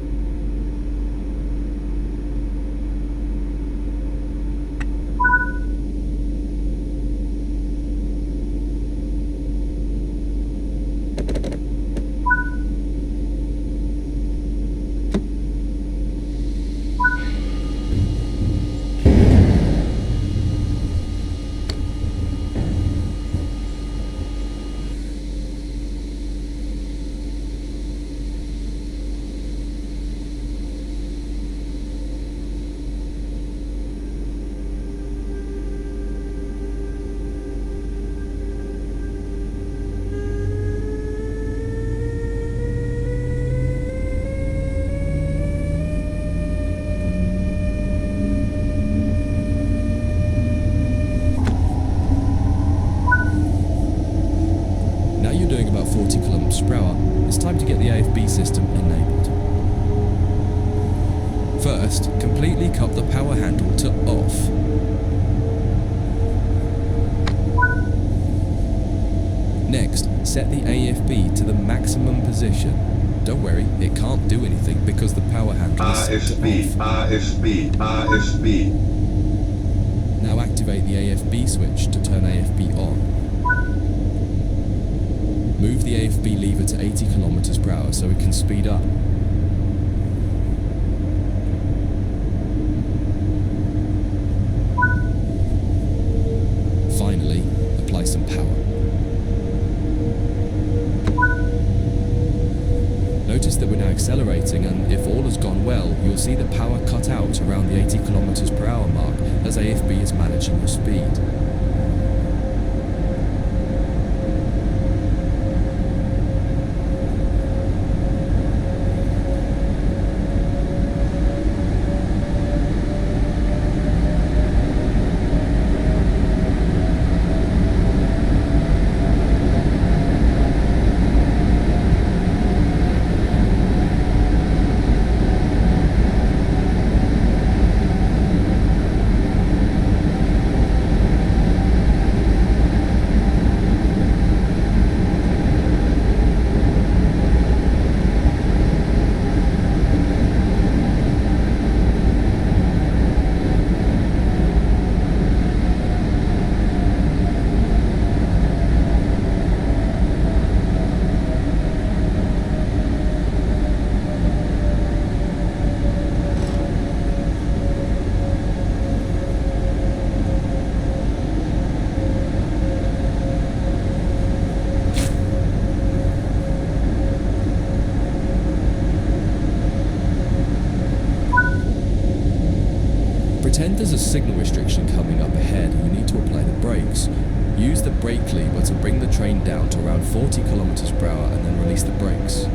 Now you're doing about 40 kilometers per hour, it's time to get the AFB system enabled. First, completely cut the power handle to off. Next, set the AFB to the maximum position. Don't worry, it can't do anything because the power handle is set to AFB, off. AFB, AFB. Now activate the AFB switch to turn AFB on. Move the AFB lever to 80 kilometers per hour so it can speed up. Finally, apply some power. Notice that we're now accelerating, and if all has gone well, you'll see the power cut out around the 80 kilometers per hour mark as AFB is managing your speed. Pretend there's a signal restriction coming up ahead and you need to apply the brakes. Use the brake lever to bring the train down to around 40 kilometers per hour and then release the brakes.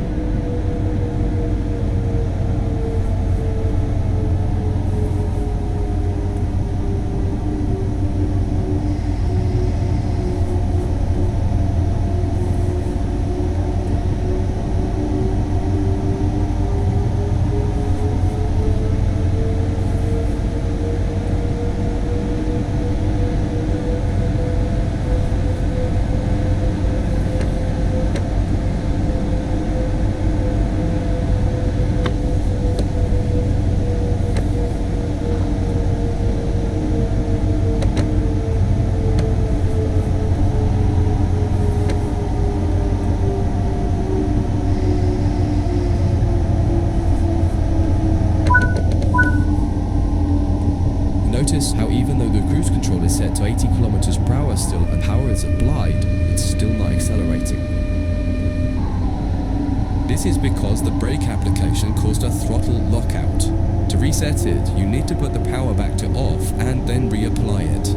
Notice how even though the cruise control is set to 80 kilometers per hour still and power is applied, it's still not accelerating. This is because the brake application caused a throttle lockout. To reset it, you need to put the power back to off and then reapply it.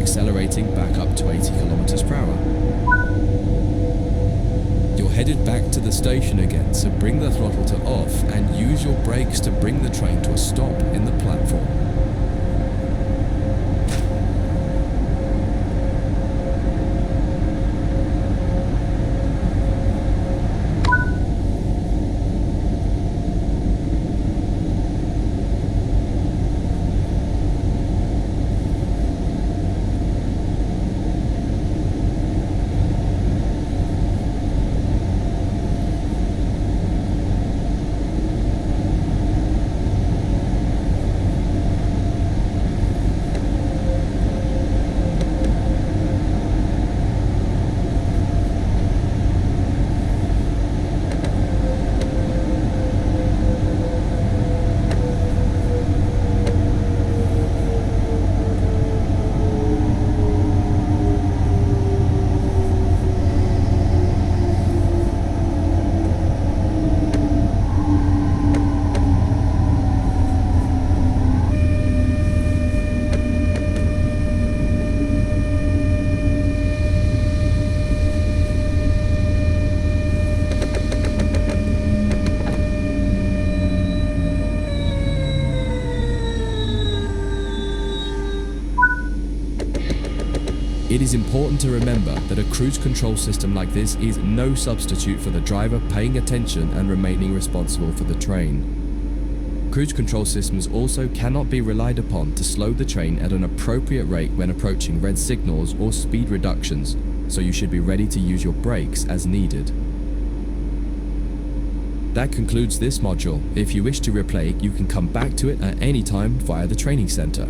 Accelerating back up to 80 kilometers per hour. headed back to the station again, so bring the throttle to off and use your brakes to bring the train to a stop in the platform. It is important to remember that a cruise control system like this is no substitute for the driver paying attention and remaining responsible for the train. Cruise control systems also cannot be relied upon to slow the train at an appropriate rate when approaching red signals or speed reductions, so you should be ready to use your brakes as needed. That concludes this module. If you wish to replay it, you can come back to it at any time via the training center.